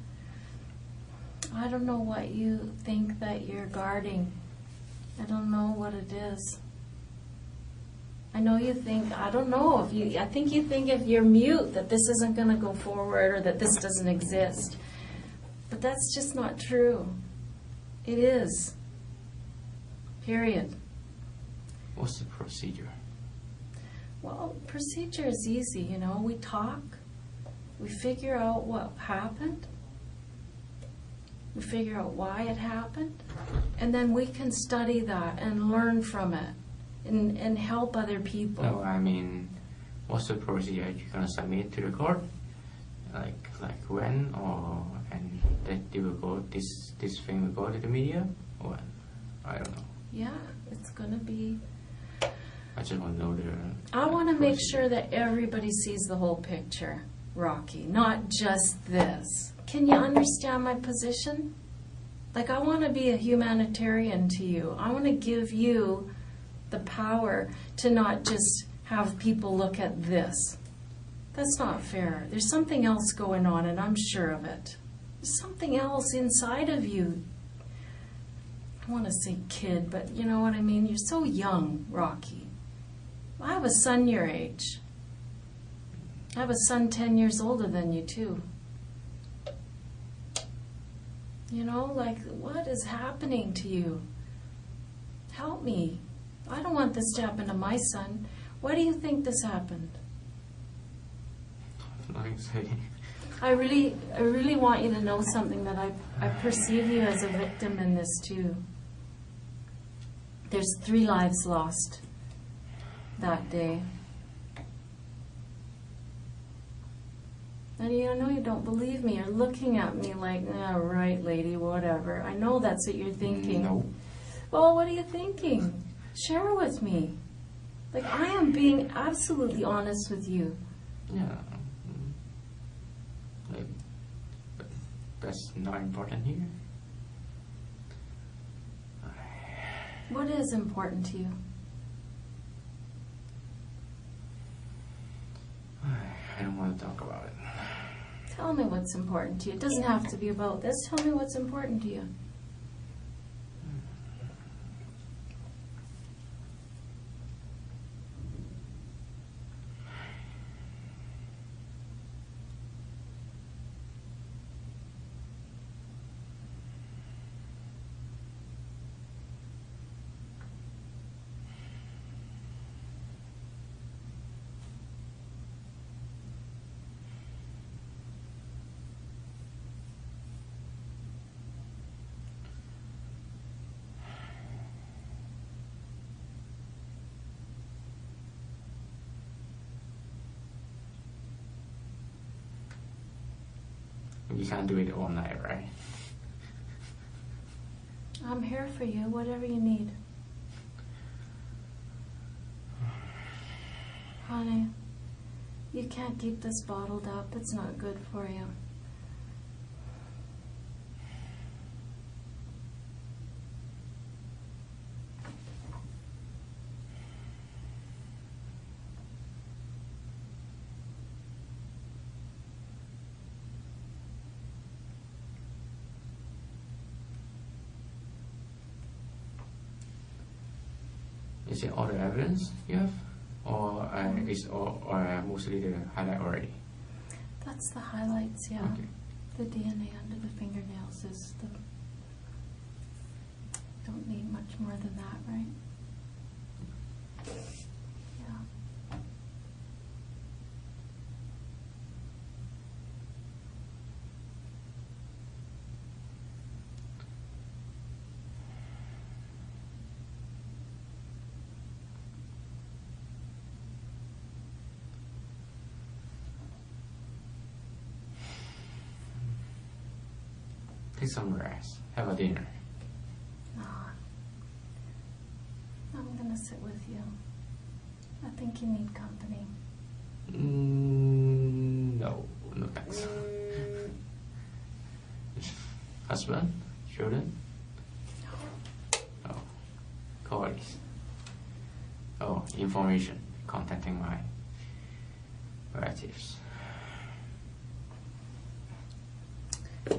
I don't know what you think that you're guarding. I don't know what it is. I know you think, I don't know, I think you think if you're mute that this isn't going to go forward or that this doesn't exist. But that's just not true. It is. Period. What's the procedure? Well, procedure is easy, you know. We talk. We figure out what happened. We figure out why it happened. And then we can study that and learn from it and help other people. No, I mean, what's the procedure? You're gonna submit to the court, like when, or and that you will go, this thing will go to the media, or I don't know. Yeah, it's gonna be. I just want to know the. I want to make procedure. sure that everybody sees the whole picture, Rocky, not just this. Can you understand my position? Like, I want to be a humanitarian to you. I want to give you the power to not just have people look at this. That's not fair. There's something else going on, and I'm sure of it. There's something else inside of you. I want to say kid, but you know what I mean? You're so young, Rocky. I have a son your age. I have a son 10 years older than you, too. You know, like, what is happening to you? Help me. I don't want this to happen to my son. Why do you think this happened? Nothing to say. I really want you to know something, that I perceive you as a victim in this too. There's 3 lives lost that day. And I know you don't believe me. You're looking at me like, "Ah, right, lady, whatever." I know that's what you're thinking. No. Well, what are you thinking? Share with me. Like, I am being absolutely honest with you. Yeah. Like, but that's not important here. What is important to you? I don't want to talk about it. Tell me what's important to you. It doesn't have to be about this. Tell me what's important to you. You can't do it all night, right? I'm here for you, whatever you need. Honey, you can't keep this bottled up. It's not good for you. Is it all the evidence you have? Or is or mostly the highlight already? That's the highlights, yeah. Okay. The DNA under the fingernails is the... Don't need much more than that, right? Yeah. Take some rest. Have a dinner. No. I'm gonna sit with you. I think you need company. No thanks. Husband? Children? Oh, colleagues. Oh, information. Contacting my relatives. No.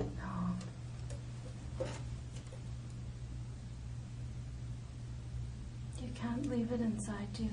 You can't leave it inside you.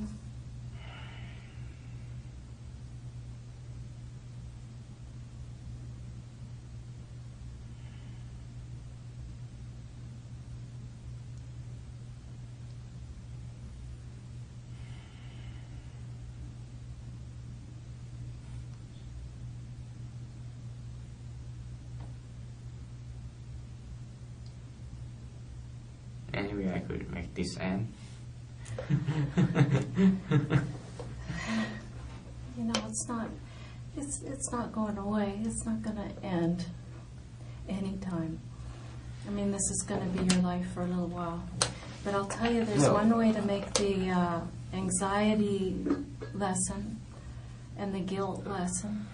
Anyway, I could make this end. You know, it's not going away. It's not going to end anytime. I mean, this is going to be your life for a little while. But I'll tell you, there's one way to make the anxiety lessen and the guilt lessen,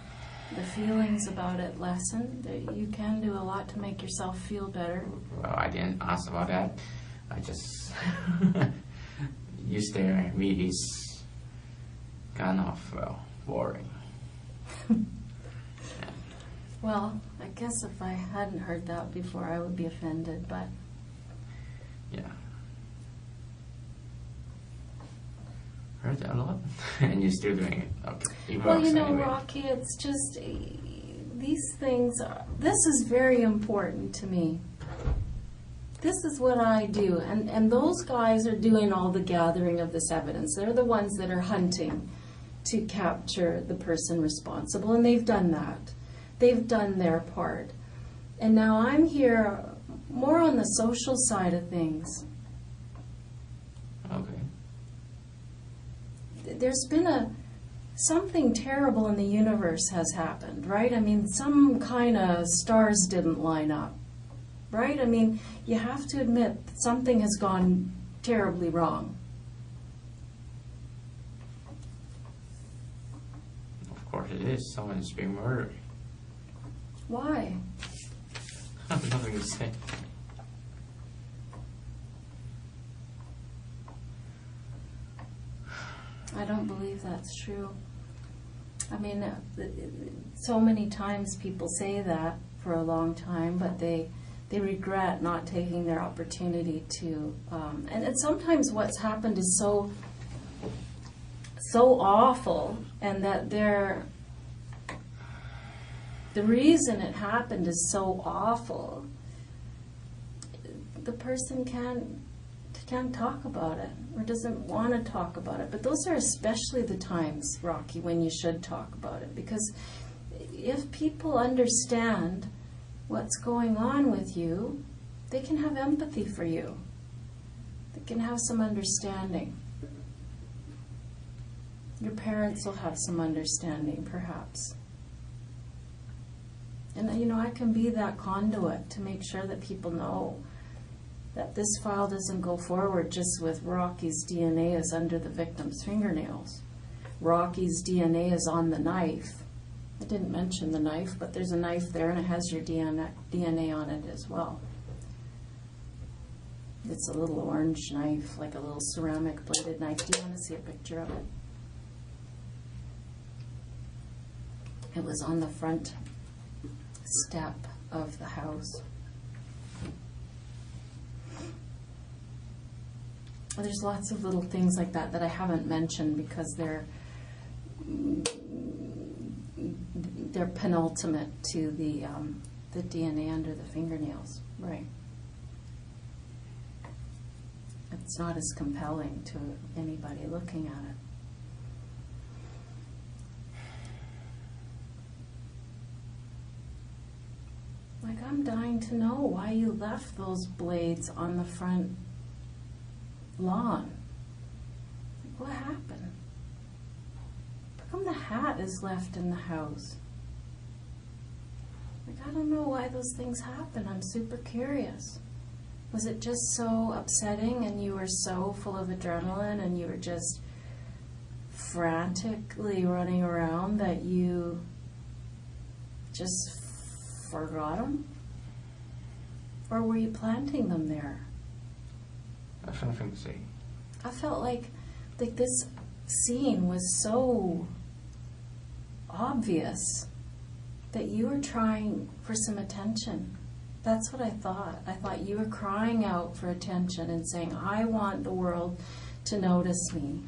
the feelings about it lessen. You can do a lot to make yourself feel better. Well, I didn't ask about that. I just you stare at me is kind of boring. Well, I guess if I hadn't heard that before, I would be offended, but Yeah. Heard that a lot, and you're still doing it. Okay. It well, works you know, anyway. Rocky, it's just these things. This is very important to me. This is what I do, and those guys are doing all the gathering of this evidence. They're the ones that are hunting to capture the person responsible, and they've done that. They've done their part. And now I'm here more on the social side of things. Okay. There's been something terrible in the universe has happened, right? I mean, some kind of stars didn't line up, right? I mean, you have to admit that something has gone terribly wrong. Of course it is. Someone is being murdered. Why? I have nothing to say. I don't believe that's true. I mean, so many times people say that for a long time, but they regret not taking their opportunity to. And sometimes what's happened is so awful, and that the reason it happened is so awful. The person can't talk about it, or doesn't want to talk about it. But those are especially the times, Rocky, when you should talk about it. Because if people understand what's going on with you, they can have empathy for you. They can have some understanding. Your parents will have some understanding, perhaps. And, you know, I can be that conduit to make sure that people know that this file doesn't go forward just with Rocky's DNA is under the victim's fingernails. Rocky's DNA is on the knife. I didn't mention the knife, but there's a knife there and it has your DNA on it as well. It's a little orange knife, like a little ceramic bladed knife. Do you want to see a picture of it? It was on the front step of the house. Well, there's lots of little things like that that I haven't mentioned because they're penultimate to the DNA under the fingernails. Right. It's not as compelling to anybody looking at it. Like, I'm dying to know why you left those blades on the front lawn. Like, what happened? How come the hat is left in the house? Like, I don't know why those things happen. I'm super curious. Was it just so upsetting and you were so full of adrenaline and you were just frantically running around that you just forgot them? Or were you planting them there? I have nothing to say. I felt like this scene was so obvious that you were trying for some attention. That's what I thought. I thought you were crying out for attention and saying, I want the world to notice me.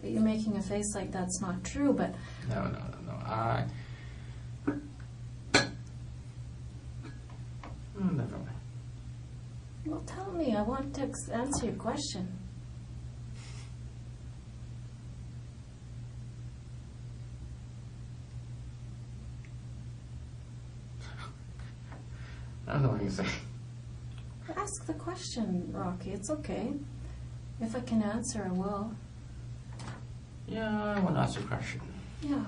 But you're making a face like that's not true, but... No. Never mind. Well, tell me. I want to answer your question. I don't know what you say. Ask the question, Rocky. It's okay. If I can answer, I will. Yeah, I want to ask a question. Yeah.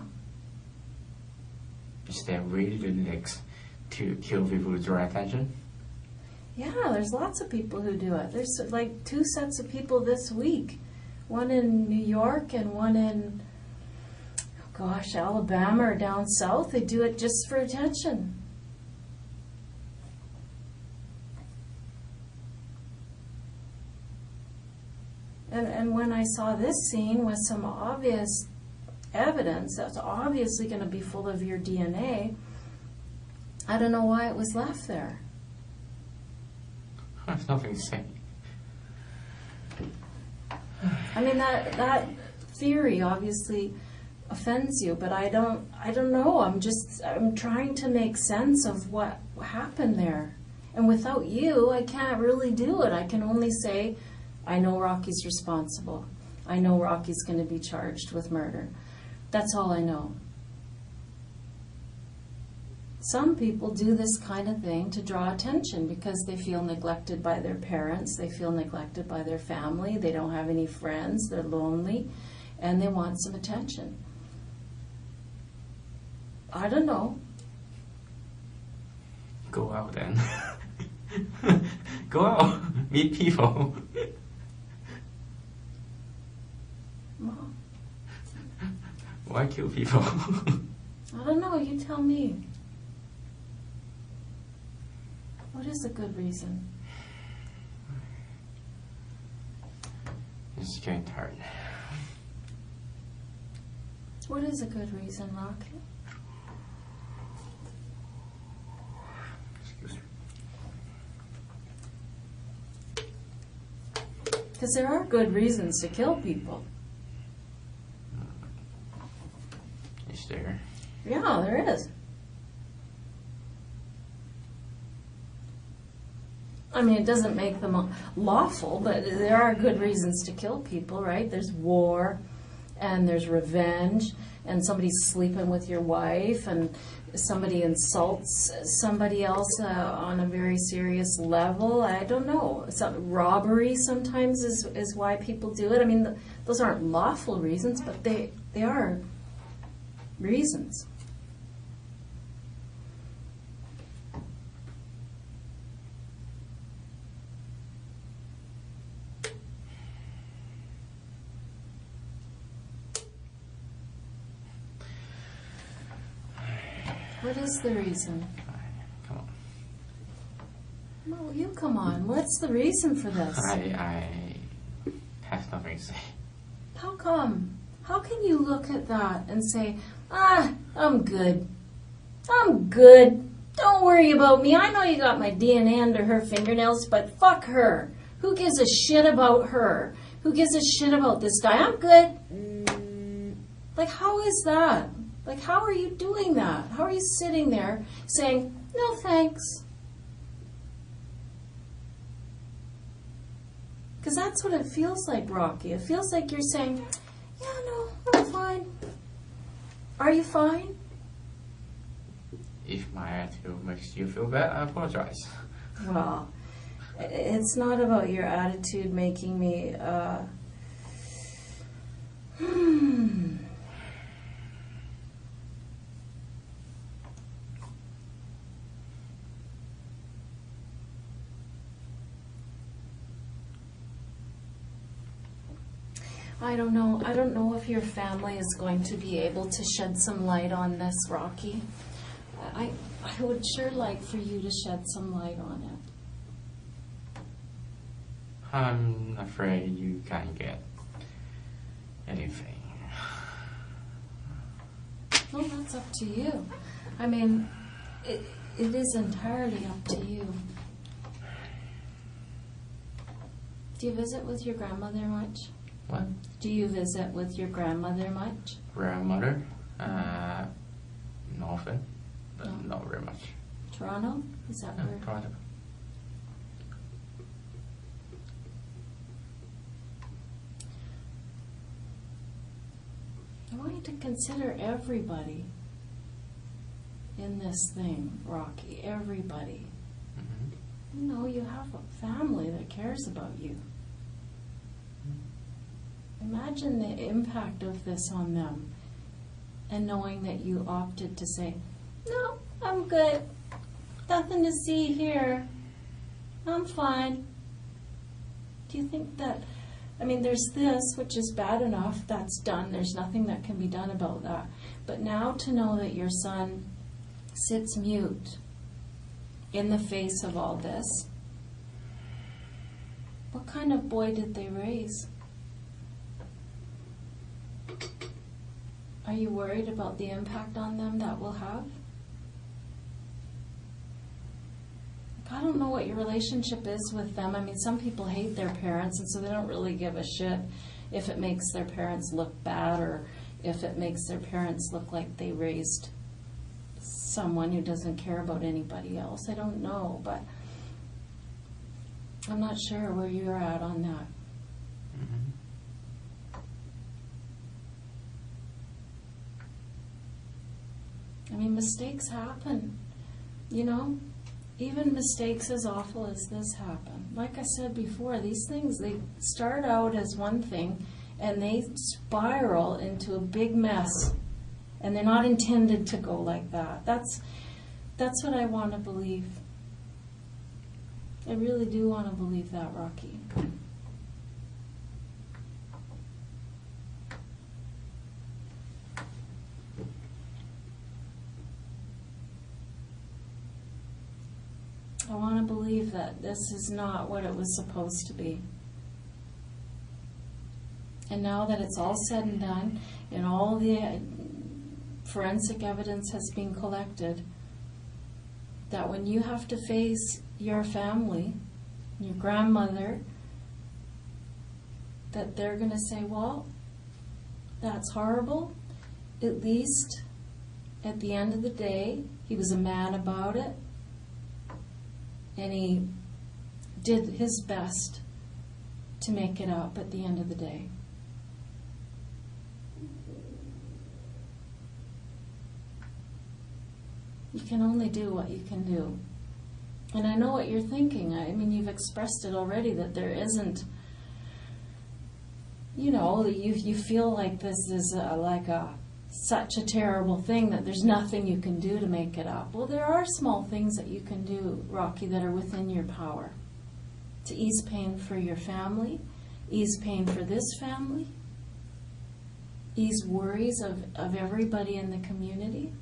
Is there really the next to kill people to draw attention? Yeah, there's lots of people who do it. There's like 2 sets of people this week. One in New York and one in, Alabama or down south. They do it just for attention. And when I saw this scene with some obvious evidence that's obviously going to be full of your DNA, I don't know why it was left there. I have nothing to say. I mean, that theory obviously offends you, but I don't know. I'm trying to make sense of what happened there. And without you, I can't really do it. I can only say, I know Rocky's responsible. I know Rocky's going to be charged with murder. That's all I know. Some people do this kind of thing to draw attention because they feel neglected by their parents, they feel neglected by their family, they don't have any friends, they're lonely, and they want some attention. I don't know. Go out then. Go out. Meet people. Mom, Why kill people? I don't know. You tell me. What is a good reason? It's getting tired. What is a good reason, Rocky? Excuse me. Because there are good reasons to kill people. Is there? Yeah, there is. I mean, it doesn't make them lawful, but there are good reasons to kill people, right? There's war, and there's revenge, and somebody's sleeping with your wife, and somebody insults somebody else on a very serious level. I don't know. Robbery sometimes is why people do it. I mean, those aren't lawful reasons, but they are reasons. What is the reason? Come on. No, you come on. What's the reason for this? I have nothing to say. How come? How can you look at that and say, I'm good. I'm good. Don't worry about me. I know you got my DNA under her fingernails, but fuck her. Who gives a shit about her? Who gives a shit about this guy? I'm good. Like, how is that? Like, how are you doing that? How are you sitting there saying, no thanks? Because that's what it feels like, Rocky. It feels like you're saying, yeah, no, I'm fine. Are you fine? If my attitude makes you feel bad, I apologize. Well, it's not about your attitude making me, I don't know. I don't know if your family is going to be able to shed some light on this, Rocky. I would sure like for you to shed some light on it. I'm afraid you can't get anything. Well, that's up to you. I mean, it is entirely up to you. Do you visit with your grandmother much? What? Do you visit with your grandmother much? Grandmother? Not often, but not very much. Toronto? Is that where? Toronto. I want you to consider everybody in this thing, Rocky. Everybody. Mm-hmm. You know, you have a family that cares about you. Imagine the impact of this on them, and knowing that you opted to say, no, I'm good. Nothing to see here. I'm fine. Do you think that, I mean, there's this, which is bad enough, that's done. There's nothing that can be done about that. But now to know that your son sits mute in the face of all this, what kind of boy did they raise? Are you worried about the impact on them that will have? I don't know what your relationship is with them. I mean, some people hate their parents, and so they don't really give a shit if it makes their parents look bad or if it makes their parents look like they raised someone who doesn't care about anybody else. I don't know, but I'm not sure where you're at on that. I mean, mistakes happen, you know? Even mistakes as awful as this happen. Like I said before, these things, they start out as one thing and they spiral into a big mess. And they're not intended to go like that. That's what I want to believe. I really do want to believe that, Rocky. I want to believe that this is not what it was supposed to be. And now that it's all said and done, and all the forensic evidence has been collected, that when you have to face your family, your grandmother, that they're going to say, well, that's horrible. At least at the end of the day, he was a man about it. And he did his best to make it up at the end of the day. You can only do what you can do. And I know what you're thinking. I mean, you've expressed it already, that there isn't, you know, you feel like this is such a terrible thing that there's nothing you can do to make it up. Well, there are small things that you can do, Rocky, that are within your power to ease pain for your family, ease pain for this family, ease worries of everybody in the community,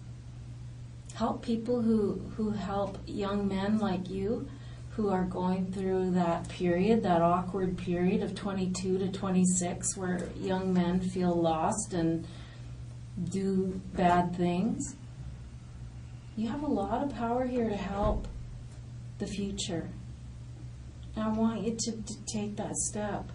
help people who help young men like you who are going through that period, that awkward period of 22 to 26 where young men feel lost and do bad things. You have a lot of power here to help the future. I want you to take that step.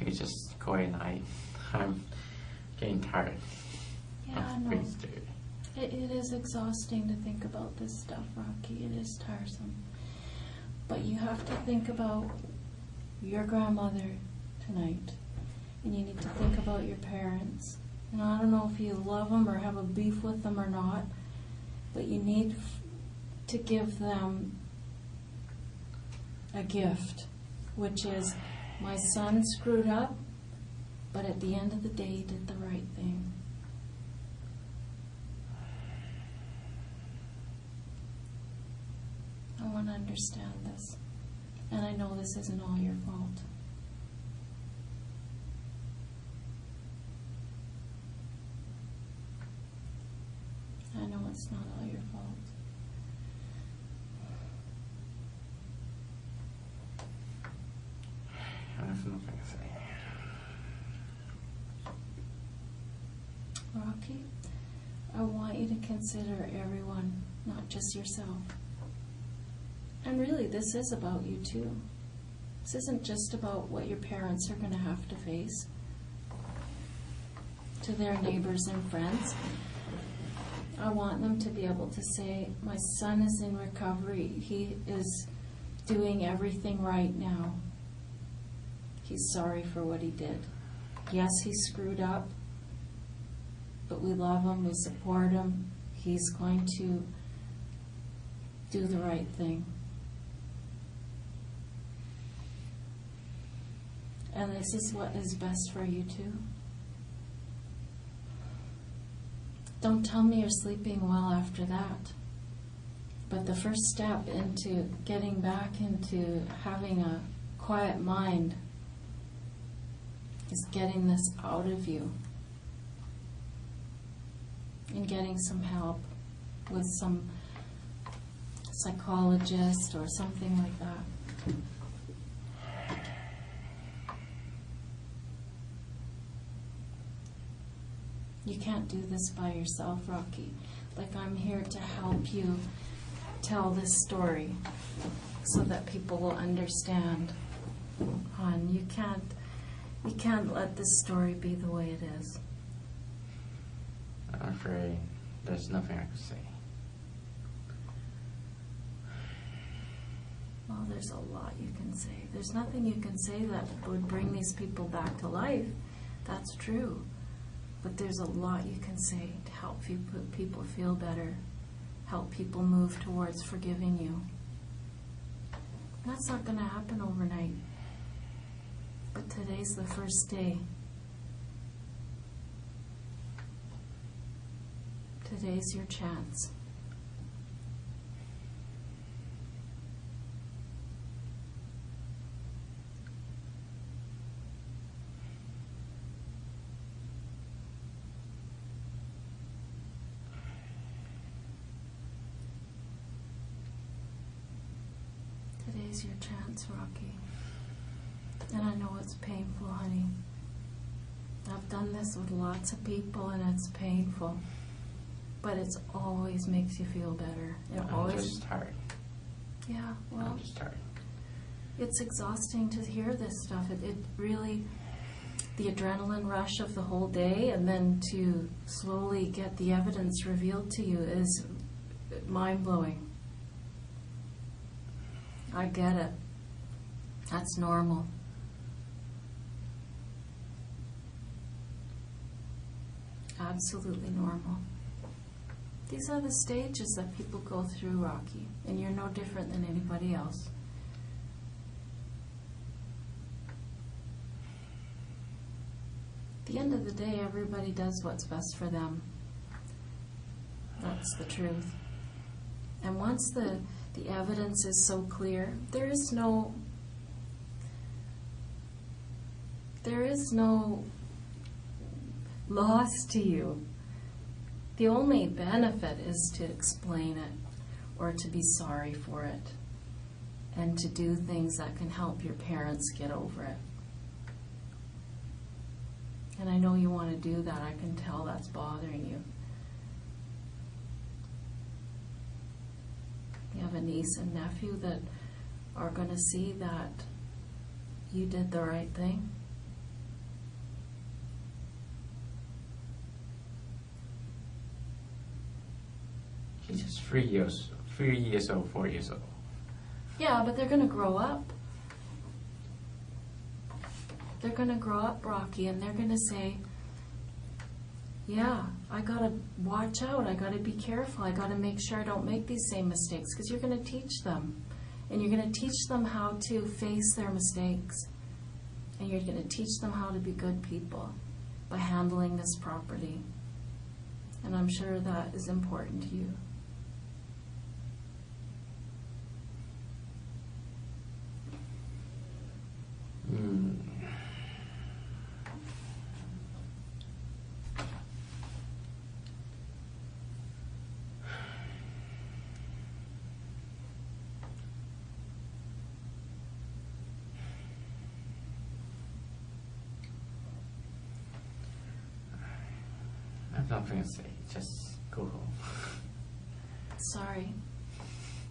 you just go at night. I'm getting tired Yeah, of no. being stupid. It is exhausting to think about this stuff, Rocky. It is tiresome. But you have to think about your grandmother tonight. And you need to think about your parents. And I don't know if you love them or have a beef with them or not, but you need to give them a gift, which is, my son screwed up, but at the end of the day, he did the right thing. I want to understand this. And I know this isn't all your fault. I know it's not all your fault. I have nothing to say. Rocky, I want you to consider everyone, not just yourself. And really, this is about you too. This isn't just about what your parents are going to have to face to their neighbors and friends. I want them to be able to say, my son is in recovery. He is doing everything right now. He's sorry for what he did. Yes, he screwed up, but we love him, we support him. He's going to do the right thing. And this is what is best for you too. Don't tell me you're sleeping well after that. But the first step into getting back into having a quiet mind is getting this out of you and getting some help with some psychologist or something like that. You can't do this by yourself, Rocky. Like, I'm here to help you tell this story so that people will understand. Hon, you can't let this story be the way it is. I'm afraid there's nothing I can say. Well, there's a lot you can say. There's nothing you can say that would bring these people back to life. That's true. But there's a lot you can say to help people feel better, help people move towards forgiving you. That's not going to happen overnight. But today's the first day. Today's your chance. Today's your chance, Rocky. And I know it's painful, honey. I've done this with lots of people and it's painful. But it always makes you feel better. I'm just tired. Yeah, well, I'm just tired. it's exhausting to hear this stuff. It really, the adrenaline rush of the whole day and then to slowly get the evidence revealed to you is mind-blowing. I get it. That's normal. Absolutely normal. These are the stages that people go through, Rocky, and you're no different than anybody else. At the end of the day, everybody does what's best for them. That's the truth. And once the evidence is so clear, there is no loss to you. The only benefit is to explain it or to be sorry for it and to do things that can help your parents get over it. And I know you want to do that. I can tell that's bothering you. You have a niece and nephew that are going to see that you did the right thing. He's just 3 years old, 4 years old. Yeah, but they're going to grow up. They're going to grow up, Rocky, and they're going to say, yeah, I got to watch out. I got to be careful. I got to make sure I don't make these same mistakes, because you're going to teach them. And you're going to teach them how to face their mistakes. And you're going to teach them how to be good people by handling this property. And I'm sure that is important to you. I have nothing to say. Just go home. Sorry.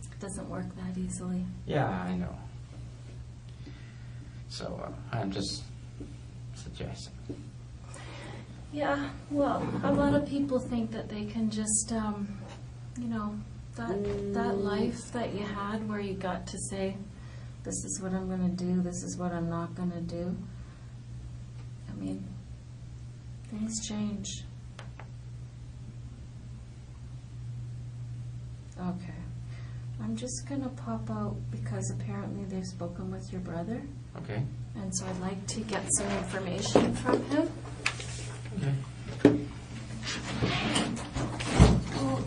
It doesn't work that easily. Yeah, I know. So I'm just suggesting. Yeah, well, a lot of people think that they can just, you know, that life that you had where you got to say, this is what I'm going to do, this is what I'm not going to do. I mean, things change. Okay. I'm just going to pop out because apparently they've spoken with your brother. Okay. And so I'd like to get some information from him. Okay. Oh.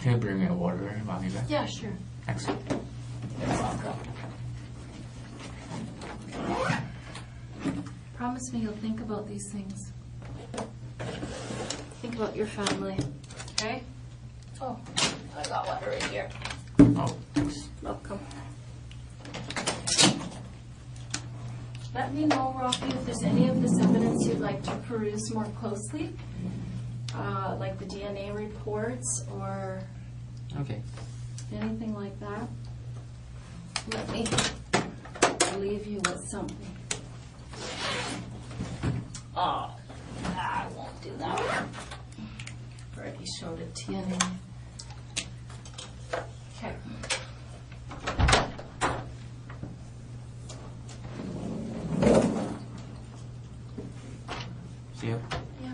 Can you bring me a water while you're back? Yeah, sure. Excellent. You're welcome. Promise me you'll think about these things. Think about your family. Okay? Oh, I got water right here. Oh, thanks. Welcome. Let me know, Rocky, if there's any of this evidence you'd like to peruse more closely, like the DNA reports or Okay. anything like that. Let me leave you with something. Oh, I won't do that. Already showed it to you anyway. Okay. See you. Yeah.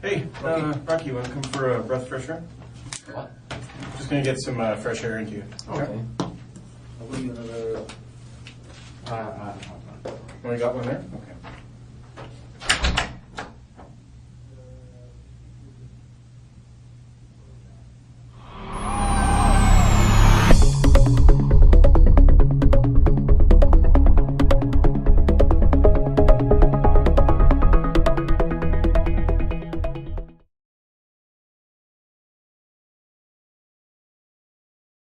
Hey, Rocky, you want to come for a breath of fresh air? What? Just going to get some fresh air into you. Okay. I'll give you another. Only got one there? Okay.